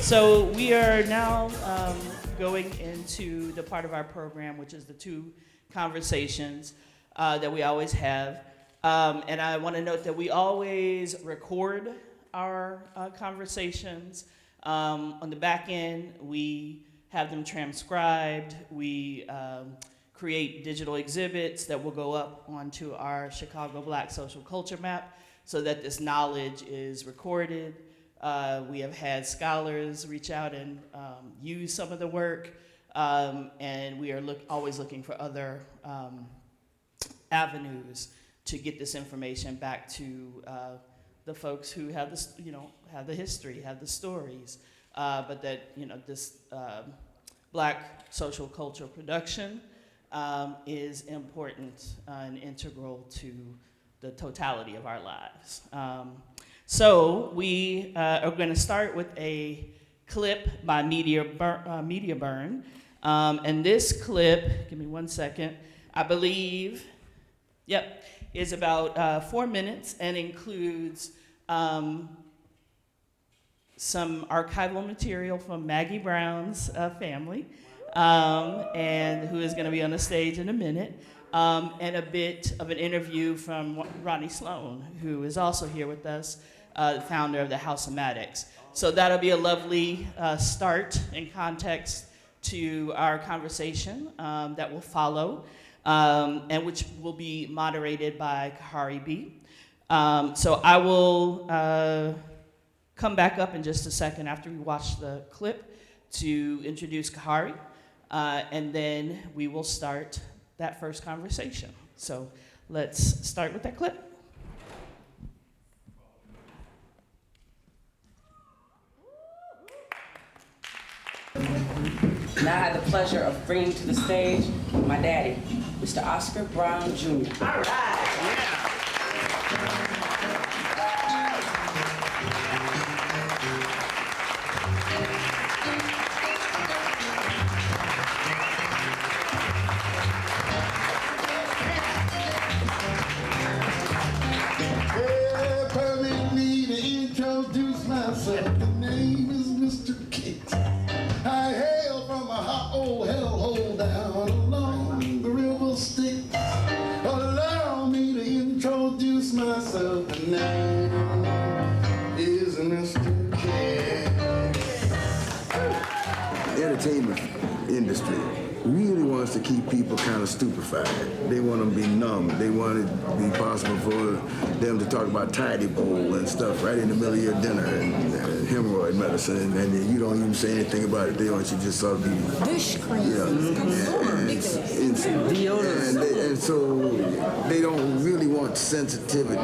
So we are now going into the part of our program, which is the two conversations that we always have. And I want to note that we always record our conversations. On the back end, we have them transcribed. We create digital exhibits that will go up onto our Chicago Black social culture map so that this knowledge is recorded. We have had scholars reach out and use some of the work, and we are always looking for other avenues to get this information back to the folks who have this, have the history, have the stories, but that this Black social cultural production is important and integral to the totality of our lives. So we are going to start with a clip by Media Burn. And this clip, give me 1 second, I believe, is about 4 minutes and includes some archival material from Maggie Brown's family, and who is going to be on the stage in a minute, and a bit of an interview from Ronnie Sloan, who is also here with us, the founder of the House of Maddox. So that'll be a lovely start and context to our conversation that will follow, and which will be moderated by Kahari B. So I will come back up in just a second after we watch the clip to introduce Kahari, and then we will start that first conversation. So let's start with that clip. Now I have the pleasure of bringing to the stage my daddy, Mr. Oscar Brown Jr. All right, yeah. Permit me to introduce myself. The name is Mr. Kate. I hail from a hot old hellhole down along the river Styx. Allow me to introduce myself. The name is Mr. Kate. The entertainment industry really wants to keep people kind of stupefied. They want them to be numb. They want it to be possible for them to talk about tidy bowl and stuff right in the middle of your dinner and hemorrhoid medicine, and you don't even say anything about it. They want you just sort of be... Dish cream. And so they don't really want sensitivity.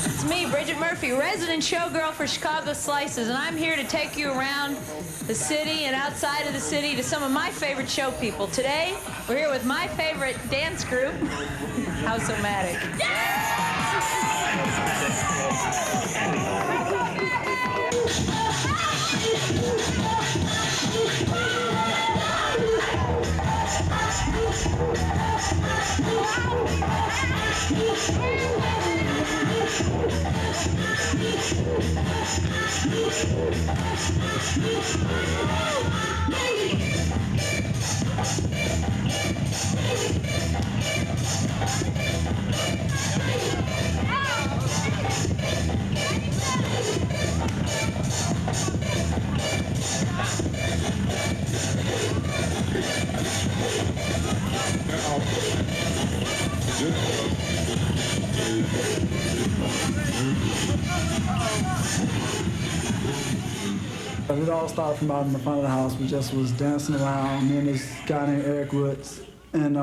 It's me, Bridget Murphy, resident showgirl for Chicago Slices, and I'm here to take you around the city and outside of the city to some of my favorite show people. Today, we're here with my favorite dance group, House of Maddox. It all started from out in the front of the house. We just was dancing around, me and this guy named Eric Woods. And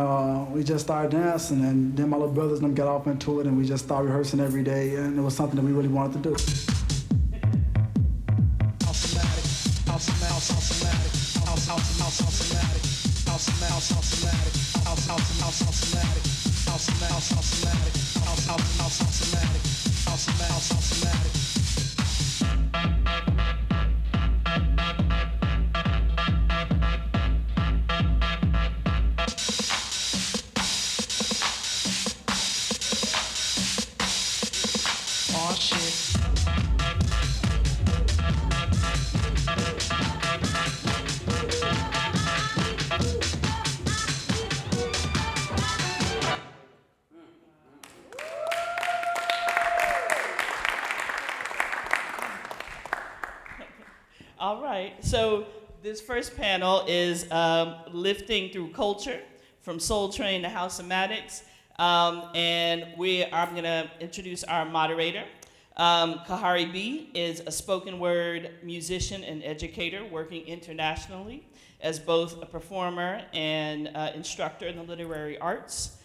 we just started dancing, and then my little brothers and them got off into it, and we just started rehearsing every day, and it was something that we really wanted to do. All right, so this first panel is lifting through culture, from Soul Train to House-O-Matics, and I'm gonna introduce our moderator. Kahari B is a spoken word musician and educator working internationally as both a performer and instructor in the literary arts,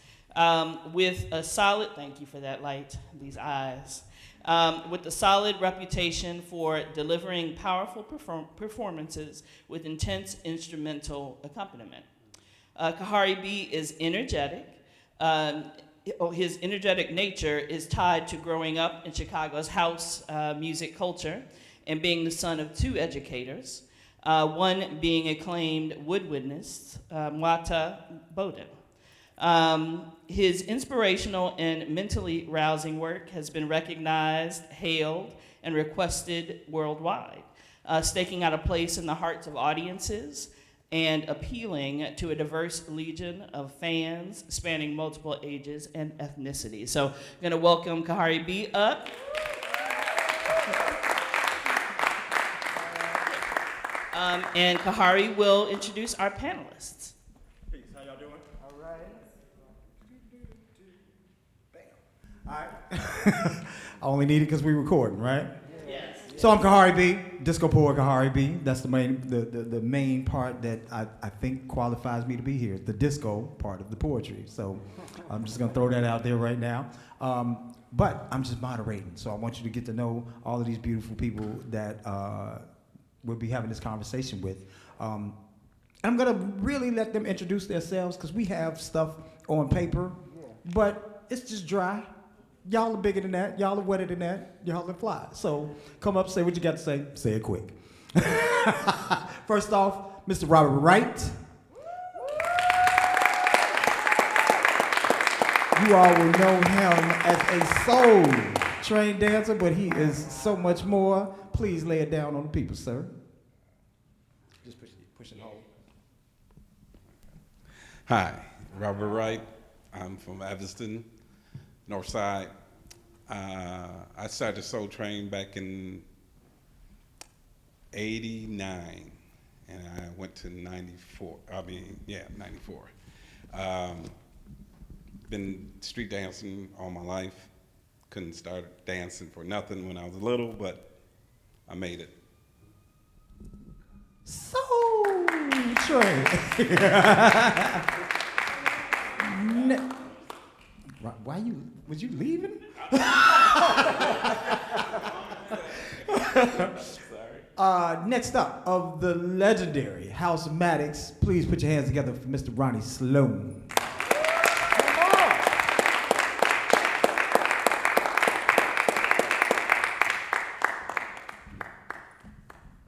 with a solid, thank you for that light, these eyes, with a solid reputation for delivering powerful performances with intense instrumental accompaniment. Kahari B is energetic. His energetic nature is tied to growing up in Chicago's house music culture and being the son of two educators, one being acclaimed woodwindist, Mwata Bowden. His inspirational and mentally rousing work has been recognized, hailed, and requested worldwide, staking out a place in the hearts of audiences and appealing to a diverse legion of fans spanning multiple ages and ethnicities. So I'm gonna welcome Kahari B up. And Kahari will introduce our panelists. Peace, how y'all doing? All right. All right. I only need it because we're recording, right? Yes. So I'm Kahari B, disco poet Kahari B. That's the main part that I think qualifies me to be here, the disco part of the poetry. So I'm just gonna throw that out there right now. But I'm just moderating, so I want you to get to know all of these beautiful people that we'll be having this conversation with. And I'm gonna really let them introduce themselves because we have stuff on paper, but it's just dry. Y'all are bigger than that. Y'all are wetter than that. Y'all are fly. So come up, say what you got to say. Say it quick. First off, Mr. Robert Wright. You all will know him as a soul trained dancer, but he is so much more. Please lay it down on the people, sir. Just push and hold. Hi, Robert Wright. I'm from Evanston, North Side. I started Soul Train back in '89, and I went to '94. 94. Been street dancing all my life. Couldn't start dancing for nothing when I was little, but I made it. Soul Train. Was you leaving? Next up, of the legendary House-O-Matics, please put your hands together for Mr. Ronnie Sloan.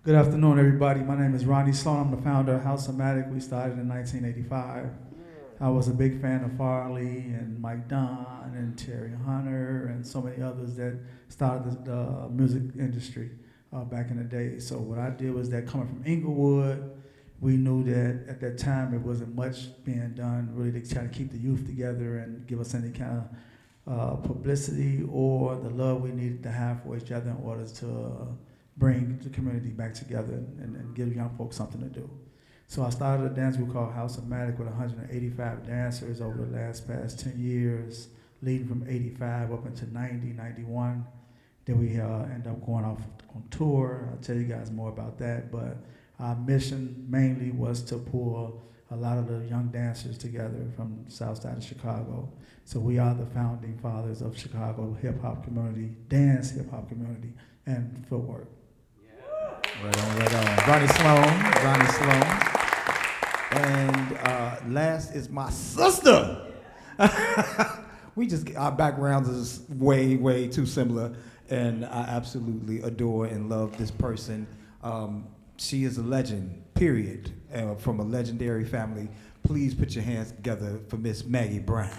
Good afternoon, everybody. My name is Ronnie Sloan. I'm the founder of House-O-Matic. We started in 1985. I was a big fan of Farley and Mike Dunn and Terry Hunter and so many others that started the music industry back in the day. So what I did was that coming from Inglewood, we knew that at that time it wasn't much being done really to try to keep the youth together and give us any kind of publicity or the love we needed to have for each other in order to bring the community back together and give young folks something to do. So I started a dance group called House-O-Matic with 185 dancers over the past 10 years, leading from 85 up into 90, 91. Then we end up going off on tour. I'll tell you guys more about that. But our mission mainly was to pull a lot of the young dancers together from the south side of Chicago. So we are the founding fathers of Chicago hip-hop community, dance hip-hop community, and footwork. Right on, right on. Ronnie Sloan. And last is my sister. Our backgrounds is way, way too similar, and I absolutely adore and love this person. She is a legend, period, from a legendary family. Please put your hands together for Miss Maggie Brown.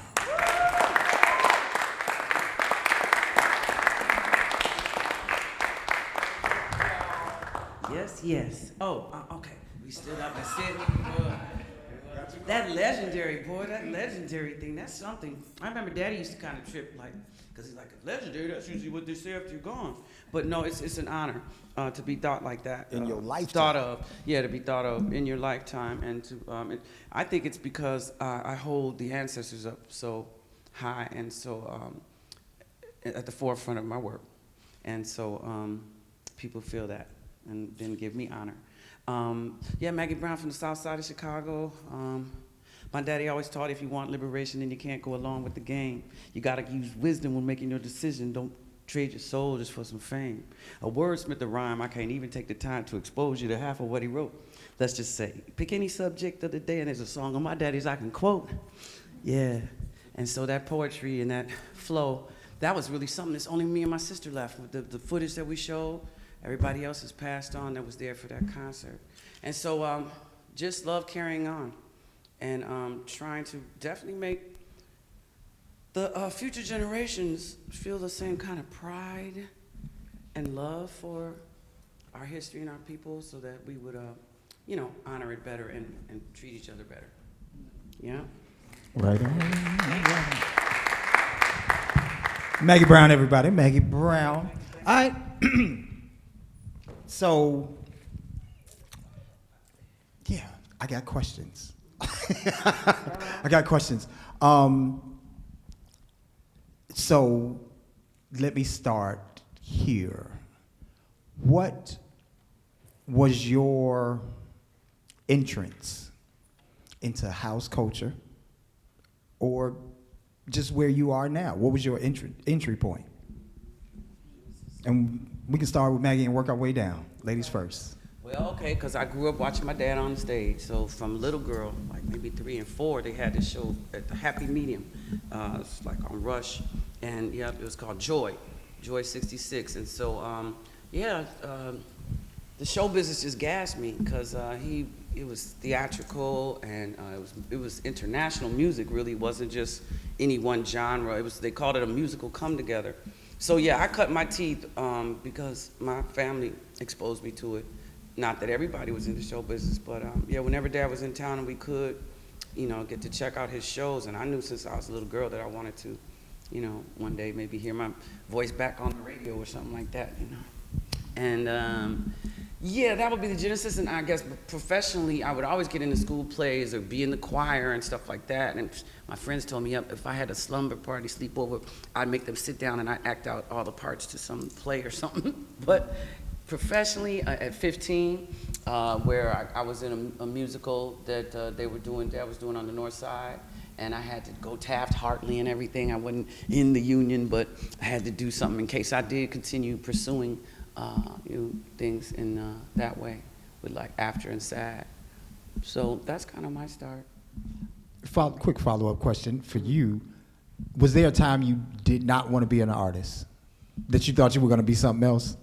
Yes, yes. Oh, okay. We stood up and said, that legendary thing, that's something. I remember Daddy used to kind of trip, like, because he's like, legendary, that's usually what they say after you're gone. But no, it's an honor to be thought like that. In your lifetime. Thought of, to be thought of in your lifetime. And I think it's because I hold the ancestors up so high and so at the forefront of my work. And so people feel that and then give me honor. Maggie Brown from the south side of Chicago. My daddy always taught if you want liberation, then you can't go along with the game. You gotta use wisdom when making your decision. Don't trade your soul just for some fame. A wordsmith, a rhyme, I can't even take the time to expose you to half of what he wrote. Let's just say, pick any subject of the day and there's a song on my daddy's I can quote. Yeah, and so that poetry and that flow, that was really something that's only me and my sister left. With the footage that we showed, everybody else has passed on that was there for that concert. And so just love carrying on and trying to definitely make the future generations feel the same kind of pride and love for our history and our people so that we would, honor it better and treat each other better. Yeah? Right on. Maggie Brown, everybody. Maggie Brown. All right. So, yeah, I got questions. So, let me start here. What was your entrance into house culture or just where you are now? What was your entry point? And we can start with Maggie and work our way down. Ladies first. Well, okay, because I grew up watching my dad on the stage. So from a little girl, like maybe 3 and 4, they had this show at the Happy Medium. It's like on Rush. And yeah, it was called Joy 66. And so, the show business just gassed me because it was theatrical and it was international music. Really, it wasn't just any one genre. They called it a musical come together. So yeah, I cut my teeth because my family exposed me to it. Not that everybody was in the show business, but whenever Dad was in town and we could, get to check out his shows, and I knew since I was a little girl that I wanted to, one day maybe hear my voice back on the radio or something like that, And that would be the genesis, and I guess professionally, I would always get into school plays or be in the choir and stuff like that. And my friends told me, if I had a slumber party sleepover, I'd make them sit down and I'd act out all the parts to some play or something. But professionally, at 15, where I was in a musical that Dad was doing on the North Side, and I had to go Taft-Hartley and everything. I wasn't in the union, but I had to do something in case I did continue pursuing things in that way with like After and Sad. So that's kind of my start. Quick follow-up question for you. Was there a time you did not want to be an artist? That you thought you were going to be something else?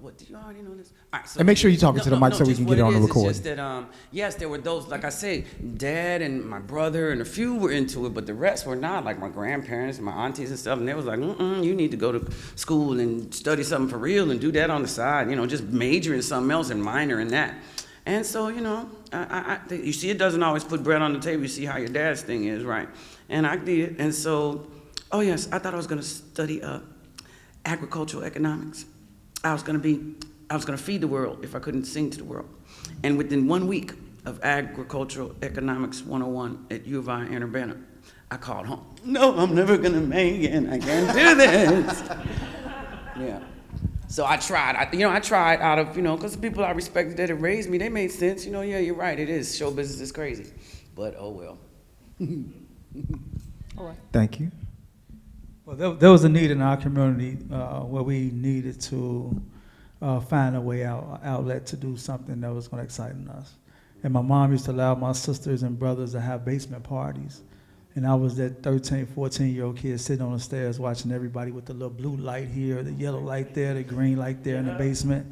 What, did you already know this? All right, so and make sure you're talking to the mic so we can get it on the recording. It's just that, yes, there were those, like I say, Dad and my brother and a few were into it, but the rest were not, like my grandparents and my aunties and stuff, and they was like, you need to go to school and study something for real and do that on the side, just major in something else and minor in that. And so, you see, it doesn't always put bread on the table. You see how your dad's thing is, right? And I did, and so, I thought I was going to study agricultural economics. I was going to feed the world if I couldn't sing to the world. And within 1 week of Agricultural Economics 101 at U of I in Urbana, I called home. No, I'm never going to make it. I can't do this. Yeah. So I tried. I tried out of, because the people I respected that had raised me, they made sense. Yeah, you're right. It is. Show business is crazy. But, oh, well. All right. Thank you. Well, there was a need in our community where we needed to find a way outlet to do something that was going to excite us. And my mom used to allow my sisters and brothers to have basement parties. And I was that 13, 14-year-old kid sitting on the stairs watching everybody with the little blue light here, the yellow light there, the green light there in the basement.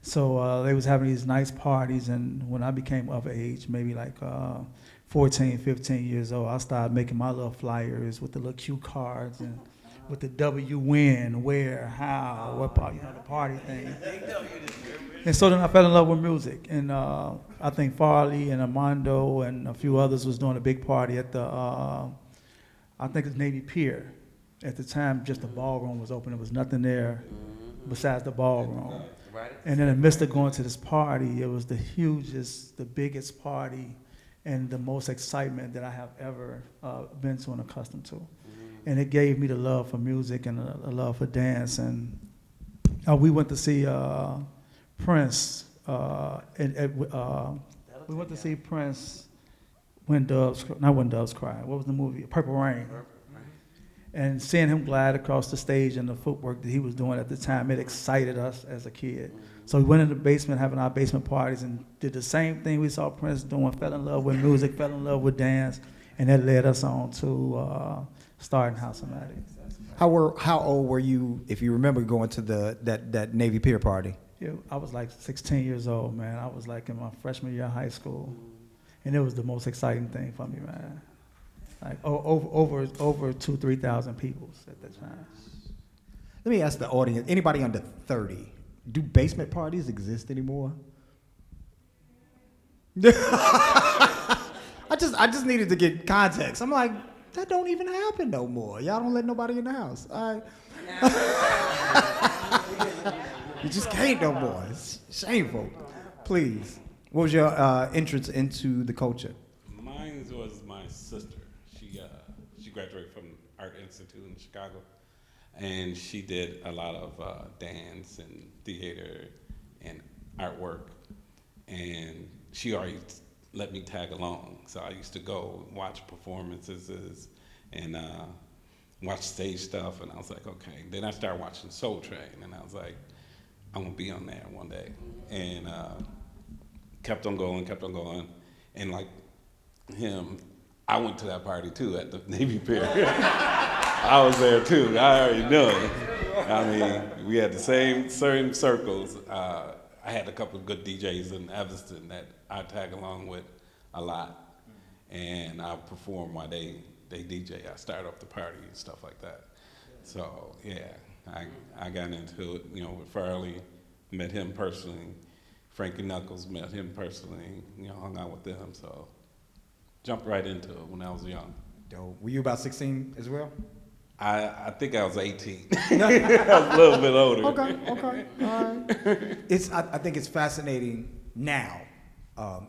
So they was having these nice parties, and when I became of age, maybe like 14, 15 years old, I started making my little flyers with the little cue cards and with the W, when, where, how, what part, the party thing. And so then I fell in love with music, and I think Farley and Armando and a few others was doing a big party at the, I think it's Navy Pier. At the time, just the ballroom was open. There was nothing there besides the ballroom. And in the midst of going to this party, it was the hugest, the biggest party, and the most excitement that I have ever been to and accustomed to. And it gave me the love for music and a love for dance. And we went to see Prince. We went to see Prince not When Doves Cry. What was the movie? Purple Rain. And seeing him glide across the stage and the footwork that he was doing at the time, it excited us as a kid. So we went in the basement, having our basement parties, and did the same thing we saw Prince doing, fell in love with music, fell in love with dance, and that led us on to starting House-O-Matic. How old were you, if you remember, going to that Navy Pier party? Yeah, I was like 16 years old, man. I was like in my freshman year of high school, and it was the most exciting thing for me, man. Like over 2,000-3,000 people at that time. Let me ask the audience, anybody under 30, do basement parties exist anymore? I just needed to get context. I'm like, that don't even happen no more. Y'all don't let nobody in the house. You just can't no more. It's shameful. Please. What was your entrance into the culture? Mine was my sister. She graduated from Art Institute in Chicago, and she did a lot of dance and theater and artwork, and she always let me tag along. So I used to go watch performances and watch stage stuff, and I was like, okay. Then I started watching Soul Train, and I was like, I'm gonna be on there one day. And kept on going, and like him, I went to that party too at the Navy Pier. I was there too. I already knew it. I mean, we had the same circles. I had a couple of good DJs in Evanston that I tag along with a lot, and I perform while they DJ. I start up the party and stuff like that. So yeah, I got into it, with Farley, met him personally. Frankie Knuckles, met him personally, hung out with them. So jumped right into it when I was young. Dope. Were you about 16 as well? I think I was 18. I was a little bit older. Okay. All right. I think it's fascinating now,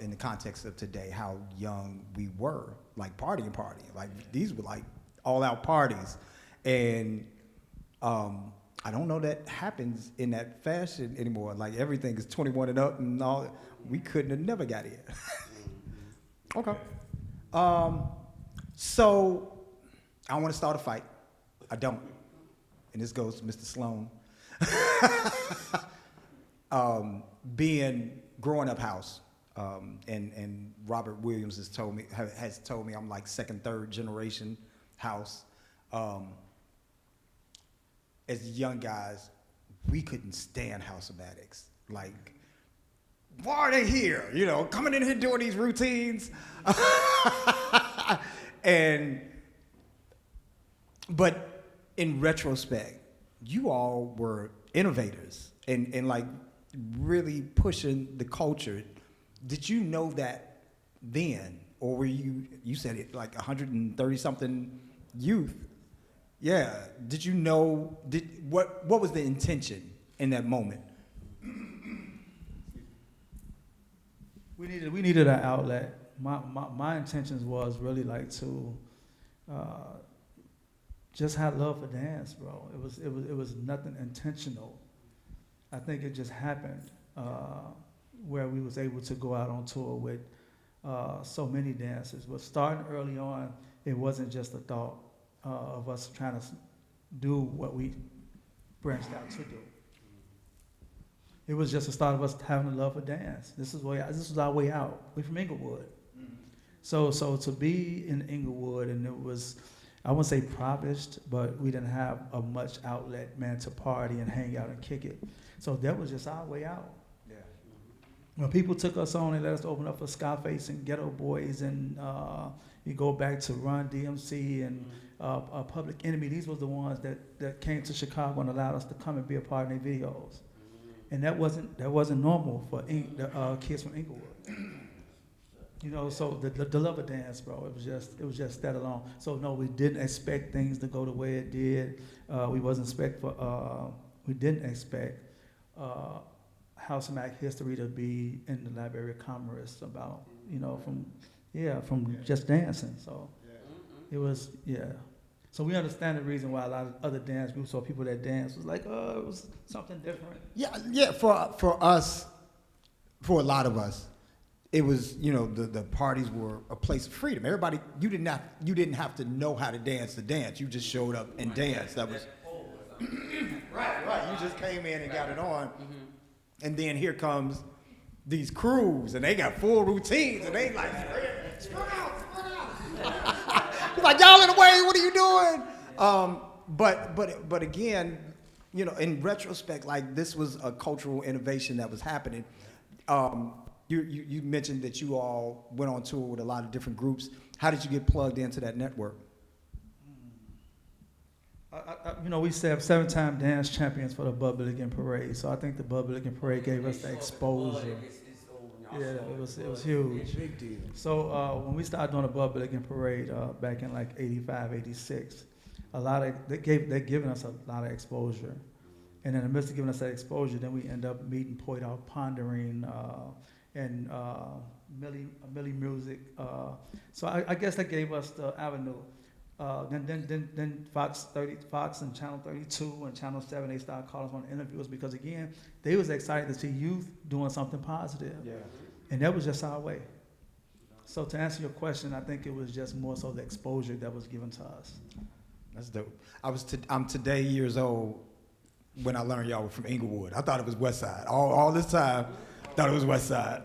in the context of today, how young we were, like partying. Like these were like all-out parties, and I don't know that happens in that fashion anymore. Like everything is 21 and up, and all. We couldn't have never got in. Okay. So I want to start a fight. I don't. And this goes to Mr. Sloan. Growing up house, and Robert Williams has told me I'm like second, third generation house. As young guys, we couldn't stand House-O-Matics. Like, why are they here? Coming in here doing these routines. But in retrospect, you all were innovators and like really pushing the culture. Did you know that then, or were you said it like 130 something youth? Yeah. Did you know? What was the intention in that moment? We needed an outlet. My intentions was really like to just have love for dance, bro. It was nothing intentional. I think it just happened where we was able to go out on tour with so many dancers. But starting early on, it wasn't just a thought of us trying to do what we branched out to do. It was just the start of us having a love for dance. This was our way out. We're from Inglewood. So to be in Inglewood, and it was, I wouldn't say impoverished, but we didn't have a much outlet, man, to party and hang out and kick it. So that was just our way out. Yeah. When people took us on and let us open up for Scarface and Ghetto Boys, and you go back to Run DMC and Public Enemy, these were the ones that came to Chicago and allowed us to come and be a part in their videos. And that wasn't normal for kids from Inglewood. You know, so the love of dance, bro, it was just that alone. So no, we didn't expect things to go the way it did. We didn't expect House of Mac history to be in the Library of Commerce about, you know, from just dancing. So it was, So we understand the reason why a lot of other dance groups or people that dance was like, oh, it was something different. Yeah. For us, for a lot of us, it was, you know, the parties were a place of freedom. Everybody, you didn't have to know how to dance to dance. You just showed up and danced. That was right. You just came in and got it on, and then here comes these crews, and they got full routines, and they like spread out. He's like, y'all in the way. What are you doing? But again, you know, in retrospect, like this was a cultural innovation that was happening. You mentioned that you all went on tour with a lot of different groups. How did you get plugged into that network? You know, we have 7-time dance champions for the Bubblegin Parade, so I think the Bubblegin Parade gave us the exposure. Yeah, it was huge. Big deal. So when we started doing the Bubblegin Parade back in like 85, 86, they're giving us a lot of exposure. And in the midst of giving us that exposure, then we end up meeting Point Out Pondering and Millie Music. So I guess that gave us the avenue. Then Fox and Channel 32 and Channel 7, they started calling us on interviews because, again, they was excited to see youth doing something positive. Yeah. And that was just our way. So to answer your question, I think it was just more so the exposure that was given to us. That's dope. I'm today years old when I learned y'all were from Inglewood. I thought it was West Side. All this time, thought it was West Side.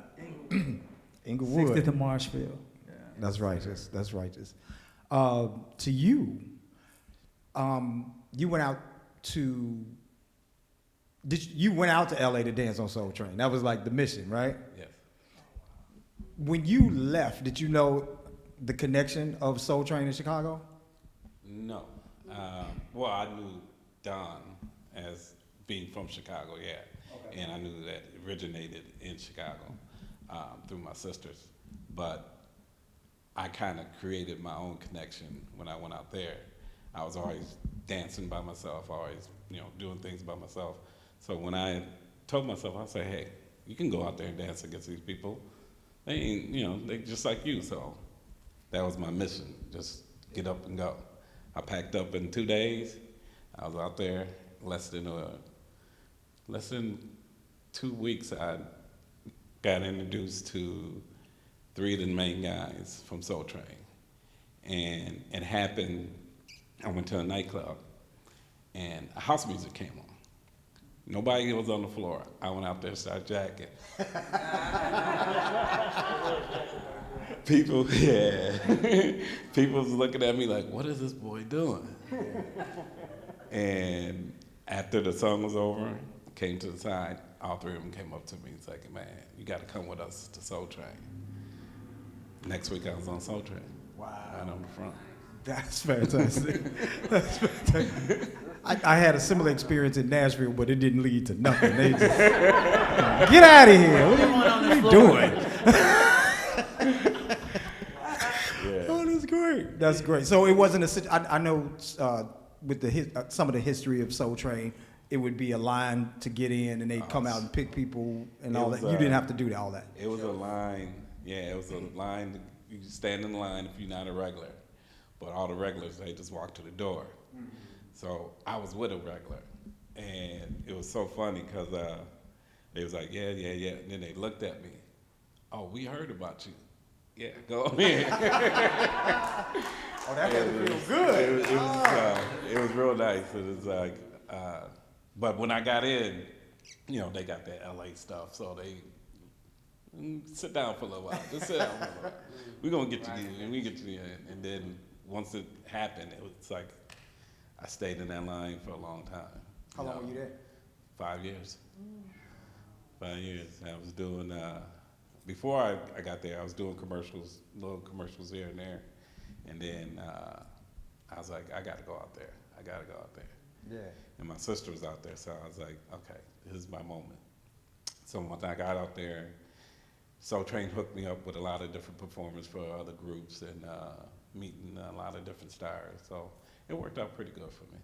Inglewood. 60th and Marshfield. Yeah. That's righteous. That's righteous. To you, you went out to LA to dance on Soul Train. That was like the mission, right? Yes. When you left, did you know the connection of Soul Train in Chicago? No. Well, I knew Don as being from Chicago, yeah. Okay. And I knew that it originated in Chicago through my sisters. But I kind of created my own connection when I went out there. I was always dancing by myself, always, you know, doing things by myself. So when I told myself, I said, hey, you can go out there and dance against these people. They ain't, you know, they just like you. So that was my mission, just get up and go. I packed up in 2 days. I was out there less than 2 weeks. I got introduced to 3 of the main guys from Soul Train. And it happened, I went to a nightclub and house music came on. Nobody was on the floor. I went out there and started jacking. People was looking at me like, what is this boy doing? And after the song was over, came to the side, all 3 of them came up to me and said, man, you gotta come with us to Soul Train. Next week I was on Soul Train. Wow. Right on the front. That's fantastic. That's fantastic. I had a similar experience in Nashville, but it didn't lead to nothing. They just, get out of here. What are you doing? Yeah. Oh, that's great. That's great. So it wasn't I know with some of the history of Soul Train, it would be a line to get in, and they'd come out and pick people and all that. You didn't have to do all that. It was a line. Yeah, it was a line. You stand in line if you're not a regular. But all the regulars, they just walk to the door. Mm-hmm. So I was with a regular. And it was so funny because they was like, yeah, yeah, yeah. And then they looked at me. Oh, we heard about you. Yeah, go in. Oh, that made me feel good. It was real nice. It was like, but when I got in, you know, they got that LA stuff, so they sit down for a little while. Just sit down for a little while. We're gonna get you in, and we get you in. And then once it happened, it was like I stayed in that line for a long time. How long were you there? 5 years. 5 years. I was doing before I got there. I was doing commercials, little commercials here and there, and then I was like, I got to go out there. I got to go out there. Yeah. And my sister was out there, so I was like, okay, this is my moment. So once I got out there, Soul Train hooked me up with a lot of different performers for other groups and meeting a lot of different stars. So it worked out pretty good for me.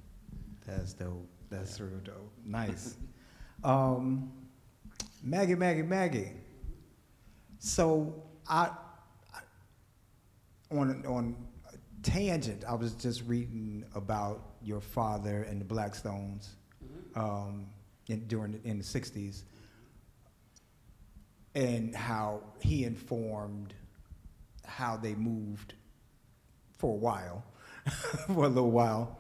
That's dope. That's real dope. Nice. Maggie. So on a tangent, I was just reading about your father and the Black Stones in the 60s, and how he informed how they moved for a while, for a little while.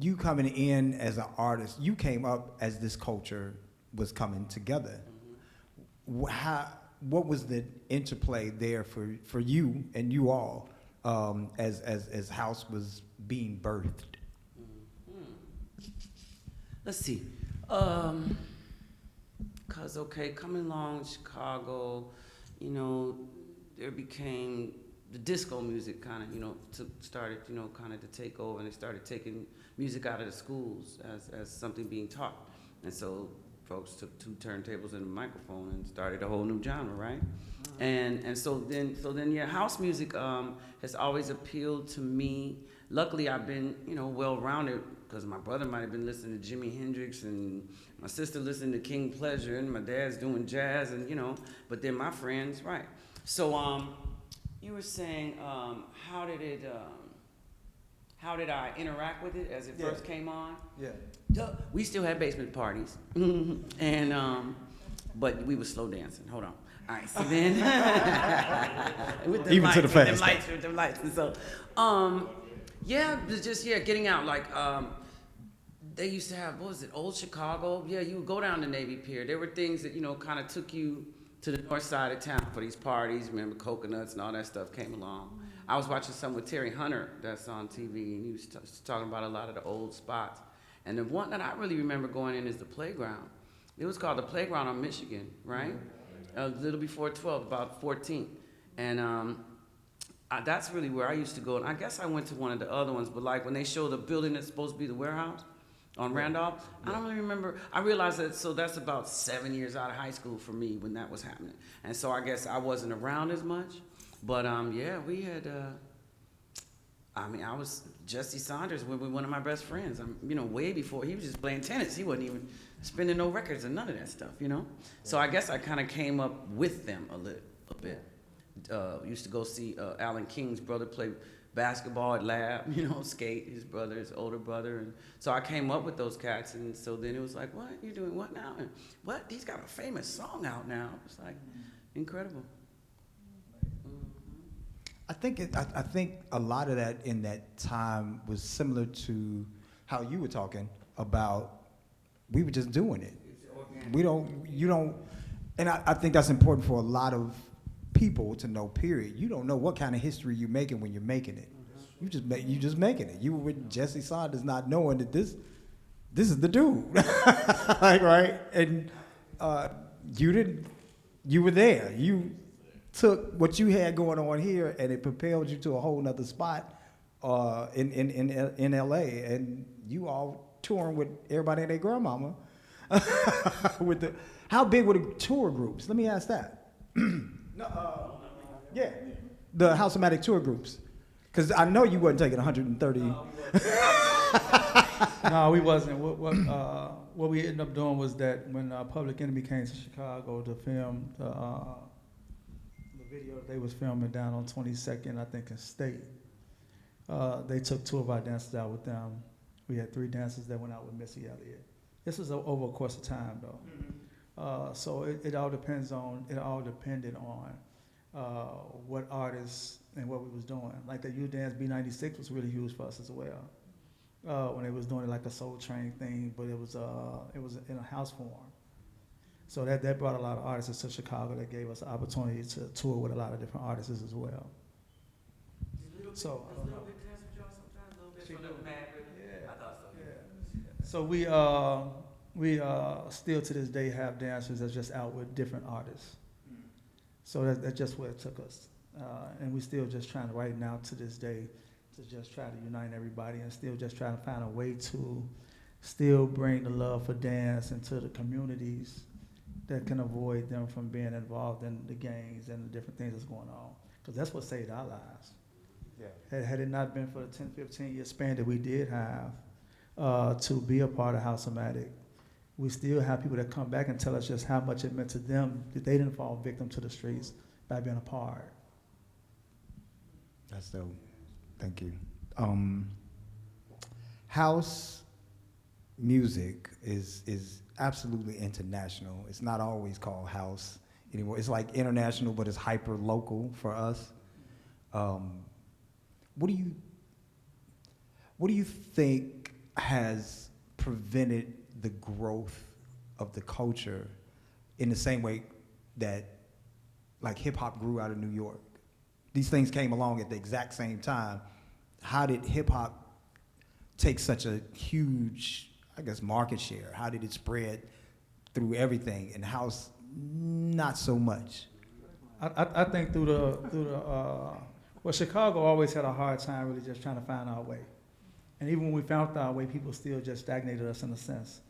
You coming in as an artist, you came up as this culture was coming together. What was the interplay there for you and you all as House was being birthed? Let's see. Cause okay, coming along Chicago, you know, there became the disco music kind of, you know, started, you know, kind of to take over, and they started taking music out of the schools as something being taught. And so folks took 2 turntables and a microphone and started a whole new genre, right? And so then yeah, house music has always appealed to me. Luckily, I've been, you know, well-rounded, because my brother might have been listening to Jimi Hendrix, and my sister listened to King Pleasure, and my dad's doing jazz, and, you know, but then my friends, right. So you were saying, how did I interact with it as it first came on? Yeah. We still had basement parties, and but we were slow dancing. Hold on. All right, so then with the Even lights, to the fast. with the lights, and so yeah, just getting out. Like they used to have, what was it, Old Chicago? Yeah, you would go down to Navy Pier. There were things that, you know, kind of took you to the north side of town for these parties. Remember, Coconuts and all that stuff came along. I was watching some with Terry Hunter that's on TV, and he was talking about a lot of the old spots. And the one that I really remember going in is the Playground. It was called the Playground on Michigan, right? A little before 12, about 14. And that's really where I used to go. And I guess I went to one of the other ones, but like when they show the building that's supposed to be the warehouse on Randolph, I don't really remember. I realized that, so that's about 7 years out of high school for me when that was happening. And so I guess I wasn't around as much. But yeah, we had, I was Jesse Saunders with one of my best friends. You know, way before, he was just playing tennis. He wasn't even spinning no records and none of that stuff, you know? So I guess I kind of came up with them a bit. Used to go see Alan King's brother play basketball at Lab, you know, skate, his brother, his older brother. And so I came up with those cats, and so then it was like, what, you doing what now? And what, he's got a famous song out now. It's like, incredible. I think a lot of that in that time was similar to how you were talking about. We were just doing it. And I think that's important for a lot of people to know, period. You don't know what kind of history you're making when you're making it. You just making it. You were with Jesse Saunders not knowing that this is the dude. Like, right? And you were there. You took what you had going on here and it propelled you to a whole nother spot in LA, and you all touring with everybody and their grandmama. How big were the tour groups? Let me ask that. Yeah, the House-O-Matic tour groups, because I know you wasn't taking 130. No, we wasn't. What we ended up doing was that when Public Enemy came to Chicago to film the video they was filming down on 22nd, I think, in State, They took 2 of our dancers out with them. We had 3 dancers that went out with Missy Elliott. This was over a course of time, though. So it all depended on what artists and what we was doing. Like the U Dance B96 was really huge for us as well. When they was doing it like a Soul Train thing, but it was in a house form. So that brought a lot of artists to Chicago. That gave us the opportunity to tour with a lot of different artists as well. So I don't know. So we still to this day have dancers that's just out with different artists. So that's just where it took us. And we still just trying to right now to this day to just try to unite everybody and still just trying to find a way to still bring the love for dance into the communities that can avoid them from being involved in the gangs and the different things that's going on. Because that's what saved our lives. Yeah. Had it not been for the 10, 15-year span that we did have to be a part of House of Matic, we still have people that come back and tell us just how much it meant to them that they didn't fall victim to the streets by being a part. That's dope. Thank you. House music is absolutely international. It's not always called house anymore. It's like international, but it's hyper local for us. What do you think has prevented the growth of the culture in the same way that like hip hop grew out of New York? These things came along at the exact same time. How did hip hop take such a huge, I guess, market share? How did it spread through everything and house not so much? I think through the well, Chicago always had a hard time really just trying to find our way. And even when we found our way, people still just stagnated us in a sense.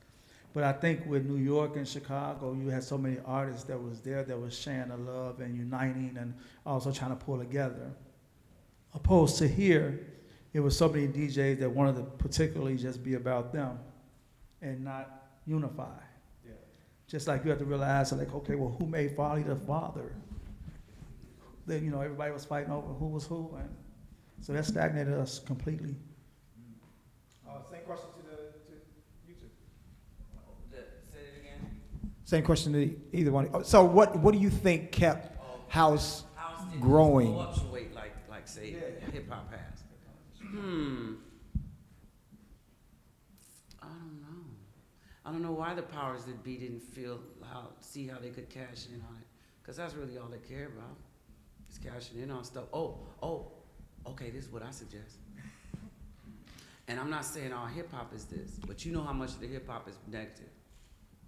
But I think with New York and Chicago, you had so many artists that was there that was sharing the love and uniting and also trying to pull together. Opposed to here, it was so many DJs that wanted to particularly just be about them and not unify. Yeah. Just like you have to realize, like, okay, well, who made Farley the father? Then, you know, everybody was fighting over who was who, and so that stagnated us completely. Same question to you two. Say it again. Same question to either one. So what do you think kept house growing? Fluctuate like say hip hop has. I don't know why the powers that be didn't see how they could cash in on it, because that's really all they care about. Is cashing in on stuff. Okay, this is what I suggest. And I'm not saying all hip hop is this, but you know how much of the hip hop is negative.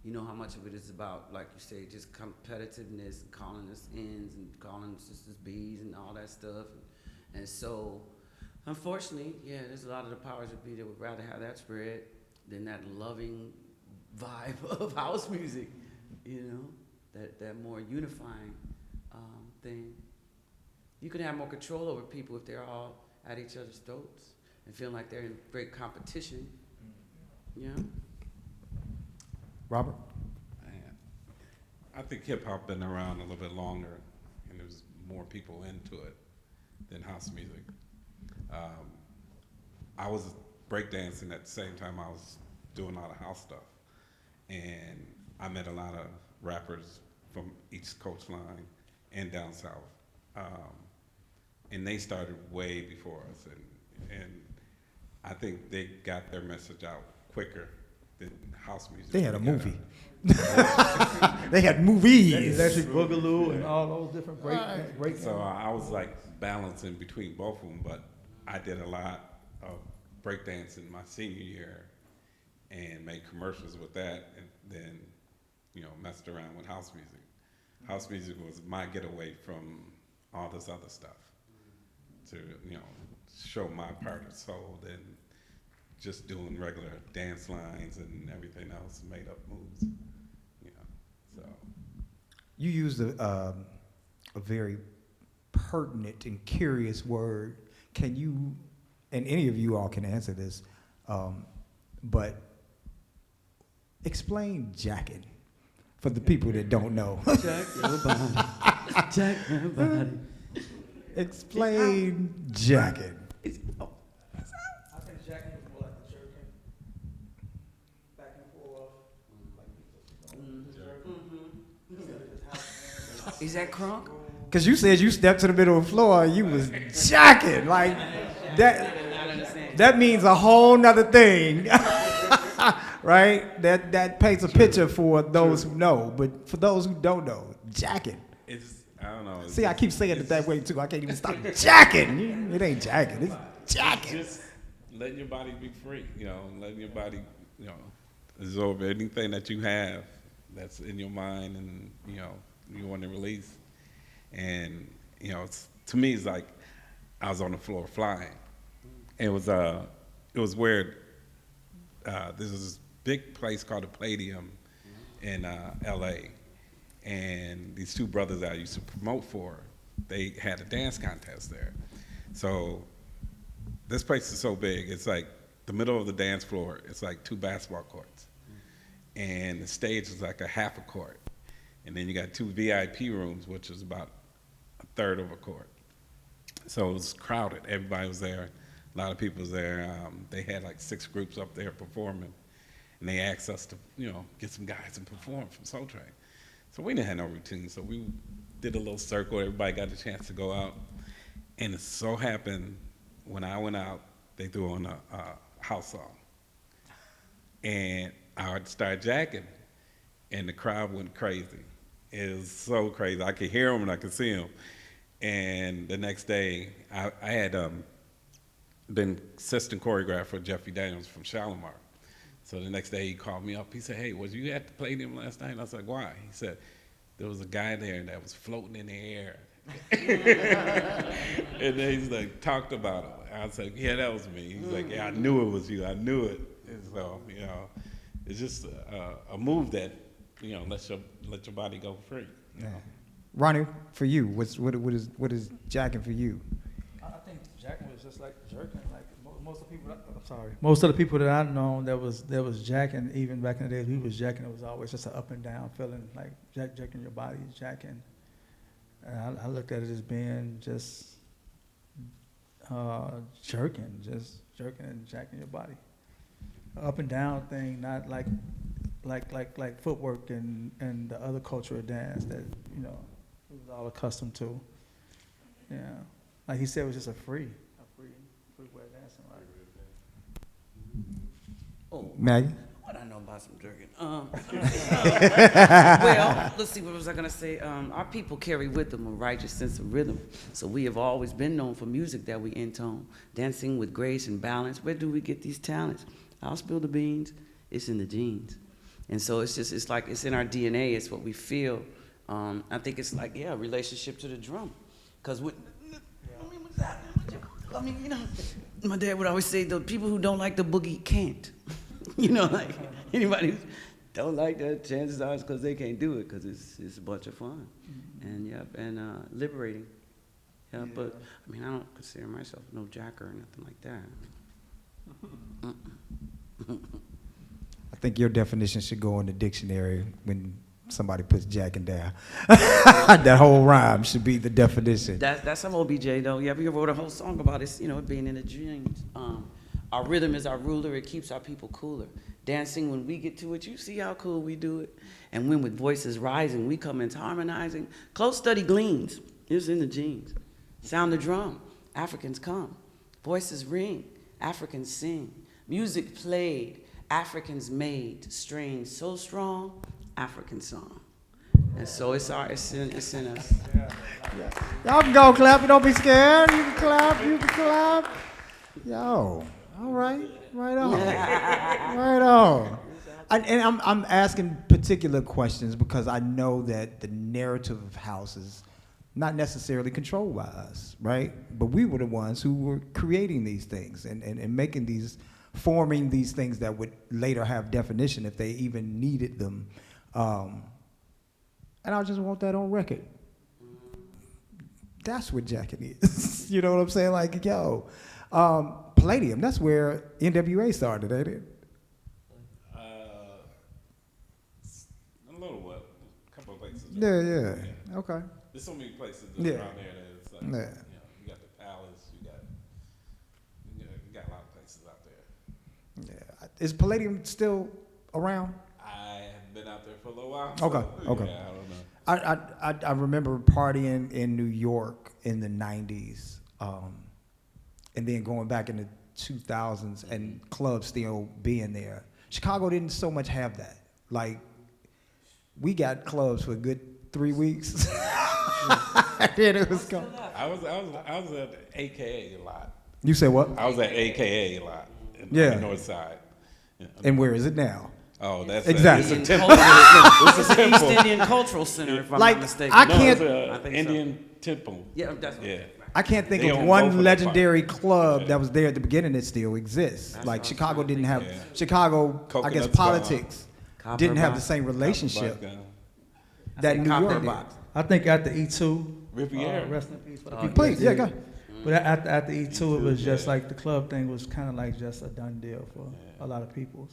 You know how much of it is about, like you say, just competitiveness and calling us N's and calling sisters B's and all that stuff. And so, unfortunately, yeah, there's a lot of the powers that be that would rather have that spread than that loving vibe of house music, you know, that more unifying thing. You can have more control over people if they're all at each other's throats and feeling like they're in great competition. Yeah. Robert? I think hip hop been around a little bit longer, and there's more people into it than house music. I was breakdancing at the same time I was doing a lot of house stuff, and I met a lot of rappers from East Coast line and down south. And they started way before us, and I think they got their message out quicker than house music. They had a movie. They had movies. There's actually Boogaloo and all those different break. So I was like balancing between both of them, but I did a lot of breakdancing my senior year and made commercials with that, and then, you know, messed around with house music. House music was my getaway from all this other stuff, to, you know, show my part of soul than just doing regular dance lines and everything else, made up moves, you know. So you used a very pertinent and curious word. Can you, and any of you all can answer this, but explain jacking for the people that don't know. Jack your body. Jack your body. Explain jacking. Is that crunk? Because you said you stepped to the middle of the floor and you was jacking. Like, that means a whole nother thing. Right? That paints a picture for those who know. But for those who don't know, jacking. I don't know. See, I keep saying it that way too. I can't even stop jacking. It ain't jacking. It's jacking. Just letting your body be free, letting your body, absorb anything that you have that's in your mind and, you want to release. And, to me, it's like I was on the floor flying. It was weird. There's this big place called the Palladium in L.A., and these two brothers that I used to promote for, they had a dance contest there. So this place is so big, it's like the middle of the dance floor, it's like 2 basketball courts. And the stage is like a half a court. And then you got 2 VIP rooms, which is about a third of a court. So it was crowded, everybody was there, a lot of people was there. They had like 6 groups up there performing. And they asked us to, get some guys and perform from Soul Train. So we didn't have no routine, so we did a little circle. Everybody got a chance to go out. And it so happened, when I went out, they threw on a house song. And I started jacking, and the crowd went crazy. It was so crazy. I could hear them and I could see them. And the next day, I had been assistant choreographer for Jeffrey Daniels from Shalimar. So the next day he called me up. He said, "Hey, was you at the Palladium last night?" And I was like, "Why?" He said, "There was a guy there that was floating in the air." And then he's like, talked about it. I was like, "Yeah, that was me." He's like, "Yeah, I knew it was you. I knew it." And so, it's just a move that, let your body go free. Yeah. Ronnie, for you, what is jacking for you? I think jacking was just like jerking. Like most of the people, most of the people that I've known that was jacking, even back in the days we was jacking, it was always just an up and down feeling, like jacking your body, jacking. And I looked at it as being just jerking and jacking your body. Up and down thing, not like footwork and the other culture of dance that we was all accustomed to. Yeah, like he said, it was just a free way of dancing, right? Oh, Maggie? what I know about some jerking? Well, let's see, what was I gonna say? Our people carry with them a righteous sense of rhythm. So we have always been known for music that we intone, dancing with grace and balance. Where do we get these talents? I'll spill the beans. It's in the genes. And so it's like it's in our DNA. It's what we feel. I think it's like, a relationship to the drum. Because my dad would always say, the people who don't like the boogie can't. Like anybody who don't like that, chances are it's because they can't do it, because it's a bunch of fun. And liberating. Yeah, but I don't consider myself no jacker or nothing like that. I think your definition should go in the dictionary when somebody puts jacking down. That whole rhyme should be the definition. That's some OBJ though. Yeah, we wrote a whole song about it, it being in the dreams. Our rhythm is our ruler. It keeps our people cooler. Dancing, when we get to it, you see how cool we do it. And when with voices rising, we come into harmonizing. Close study gleans. It's in the genes. Sound the drum. Africans come. Voices ring. Africans sing. Music played. Africans made. Strings so strong. African song. And so it's in us. Y'all can go clap. Don't be scared. You can clap. Yo. All right, right on, right on. I'm asking particular questions because I know that the narrative of house is not necessarily controlled by us, right? But we were the ones who were creating these things and forming these things that would later have definition if they even needed them. And I just want that on record. That's what jacking is. You know what I'm saying? Like, Palladium, that's where NWA started, ain't it? A little what? A couple of places. Yeah. Okay. There's so many places around there that it's like, you got the Palace, you got a lot of places out there. Yeah. Is Palladium still around? I have been out there for a little while. Okay. So, Okay. Yeah, I don't know. I remember partying in New York in the 90s, and then going back in the 2000s and clubs still being there. Chicago didn't so much have that. Like, we got clubs for a good 3 weeks. Then it was gone. I was at AKA a lot. You said what? I was at AKA a lot. On Yeah. the north side. Yeah. And where is it now? Oh, that's Exactly. It's a temple. It's a East temple. Indian Cultural Center, if I'm Like, not mistaken. I No, can't- it's I think a so. Indian temple. Yeah, that's Yeah. I can't think They of own both one of the legendary parks. club Yeah. that was there at the beginning that still exists. That's Like what I was Chicago trying to didn't think have, of. Yeah. Chicago, I guess Coconut's politics Copper didn't have the box. same relationship Copper box that New Copper York did. box. I think after E2, Riviera. rest in peace for the Oh, people Please, that yeah, did. go ahead. But after E2, it was just yeah. like the club thing was kind of like just a done deal for a lot of people.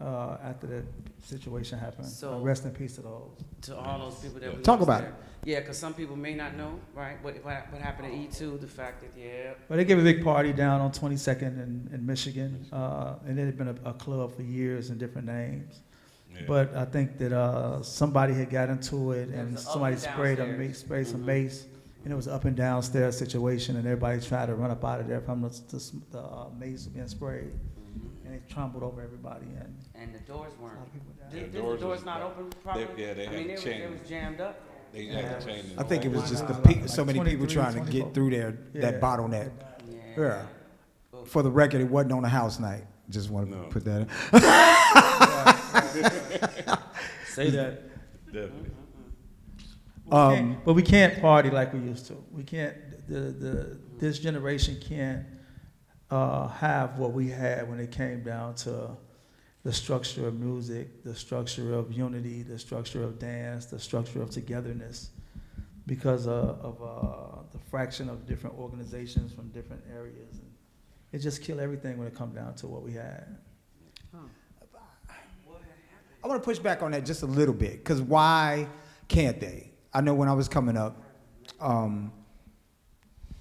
After that situation happened, So- rest in peace to those. To all those people that we Talk lost about there. Yeah, because some people may not know, right? What happened at E2? The fact that But they gave a big party down on 22nd in Michigan, and it had been a club for years in different names. Yeah. But I think that somebody had got into it, There and was an up somebody and sprayed downstairs. sprayed some Mhm. mace, and it was an up and downstairs situation, and everybody tried to run up out of there from the mace being sprayed, and it trampled over everybody, and the doors a weren't. lot of people died. Did The the doors doors was- not open properly? they I mean, had they chains. was jammed up. They had to change it. I think it was just the Like so many people 23, trying to 24. get through there, that Yeah. bottleneck. Yeah. Yeah. For the record, it wasn't on a house night. Just want to No. put that in. Say that. Definitely. But we can't party like we used to. We can't. This generation can't have what we had when it came down to the structure of music, the structure of unity, the structure of dance, the structure of togetherness, because of the fraction of different organizations from different areas. And it just killed everything when it comes down to what we had. I want to push back on that just a little bit, because why can't they? I know when I was coming up,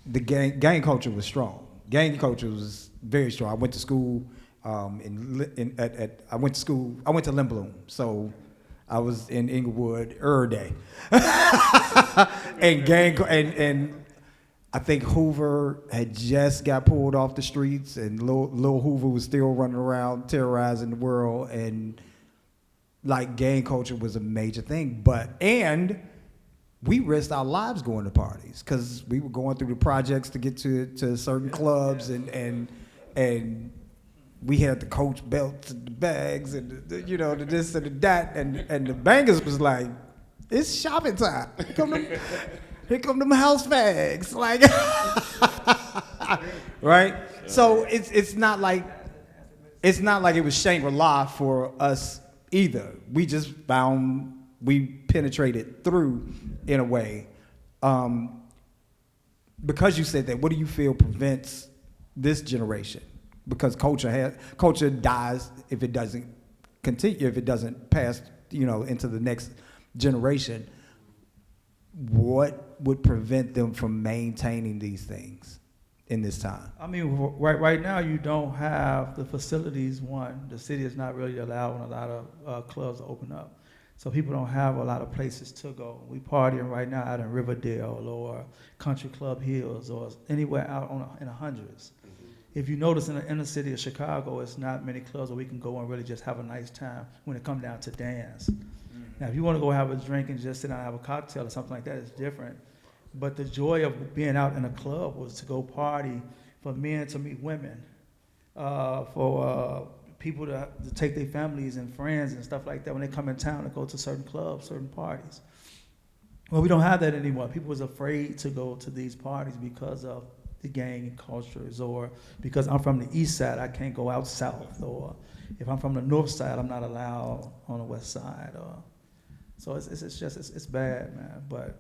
the gang culture was strong. Gang culture was very strong. I went to school I went to Lindblom, so I was in Inglewood every day. and I think Hoover had just got pulled off the streets, and Lil Hoover was still running around terrorizing the world, and like gang culture was a major thing. And we risked our lives going to parties because we were going through the projects to get to certain clubs, and we had the Coach belts and the bags and the this and the that, and the bangers was like, it's shopping time. Here come them house bags, like, right? So it's not like it was Shangri-La for us either. We just found we penetrated through in a way. Because you said that, what do you feel prevents this generation? Because culture dies if it doesn't continue, if it doesn't pass, into the next generation. What would prevent them from maintaining these things in this time? I mean, right now you don't have the facilities. One, the city is not really allowing a lot of clubs to open up, so people don't have a lot of places to go. We partying right now out in Riverdale or Country Club Hills or anywhere out in the hundreds. If you notice in the inner city of Chicago, it's not many clubs where we can go and really just have a nice time when it comes down to dance. Now, if you want to go have a drink and just sit down and have a cocktail or something like that, it's different. But the joy of being out in a club was to go party, for men to meet women, for people to take their families and friends and stuff like that when they come in town to go to certain clubs, certain parties. Well, we don't have that anymore. People was afraid to go to these parties because of the gang cultures, or because I'm from the east side, I can't go out south, or if I'm from the north side, I'm not allowed on the west side. So it's bad, man. But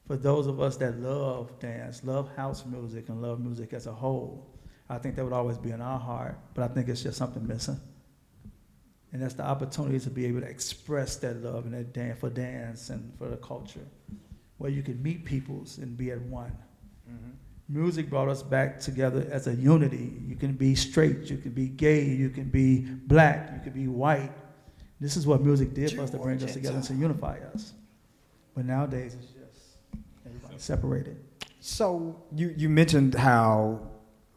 for those of us that love dance, love house music, and love music as a whole, I think that would always be in our heart. But I think it's just something missing. And that's the opportunity to be able to express that love and that dance for dance and for the culture, where you can meet peoples and be at one. Mm-hmm. Music brought us back together as a unity. You can be straight, you can be gay, you can be black, you can be white. This is what music did for us, to bring us together and to unify us. But nowadays it's just everybody separated. So you mentioned how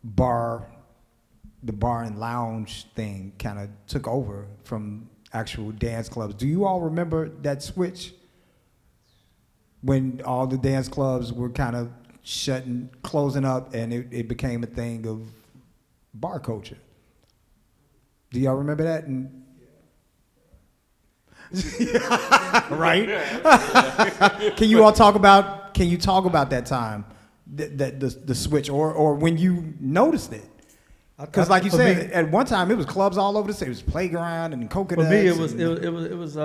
the bar and lounge thing kind of took over from actual dance clubs. Do you all remember that switch when all the dance clubs were kind of closing up, and it became a thing of bar culture? Do y'all remember that? And right? Can you talk about that time, the switch, or when you noticed it? Because like you said, at one time it was clubs all over the city. It was Playground and Coconuts. For me, it was what was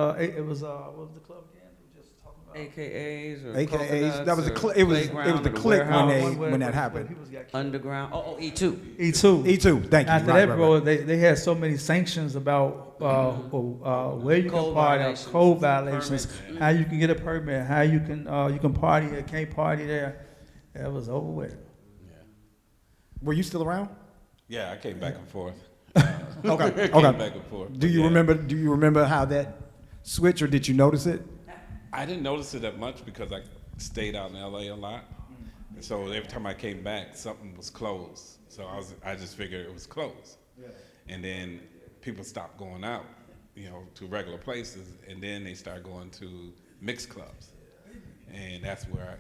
the club again? We just talking about AKAs or AKAs. Coconuts That was or the it was Playground the or click Warehouse. when that happened. Underground. Oh, E2. E2. Thank you. After that, bro, they had so many sanctions about where you can party, code violations, how you can get a permit, how you can party or can't party there. That was over with. Yeah. Were you still around? Yeah, I came back and forth. Okay. Came back and forth. Do you remember how that switched, or did you notice it? I didn't notice it that much because I stayed out in LA a lot. And so every time I came back, something was closed. So I just figured it was closed. And then people stopped going out, to regular places, and then they started going to mixed clubs. And that's where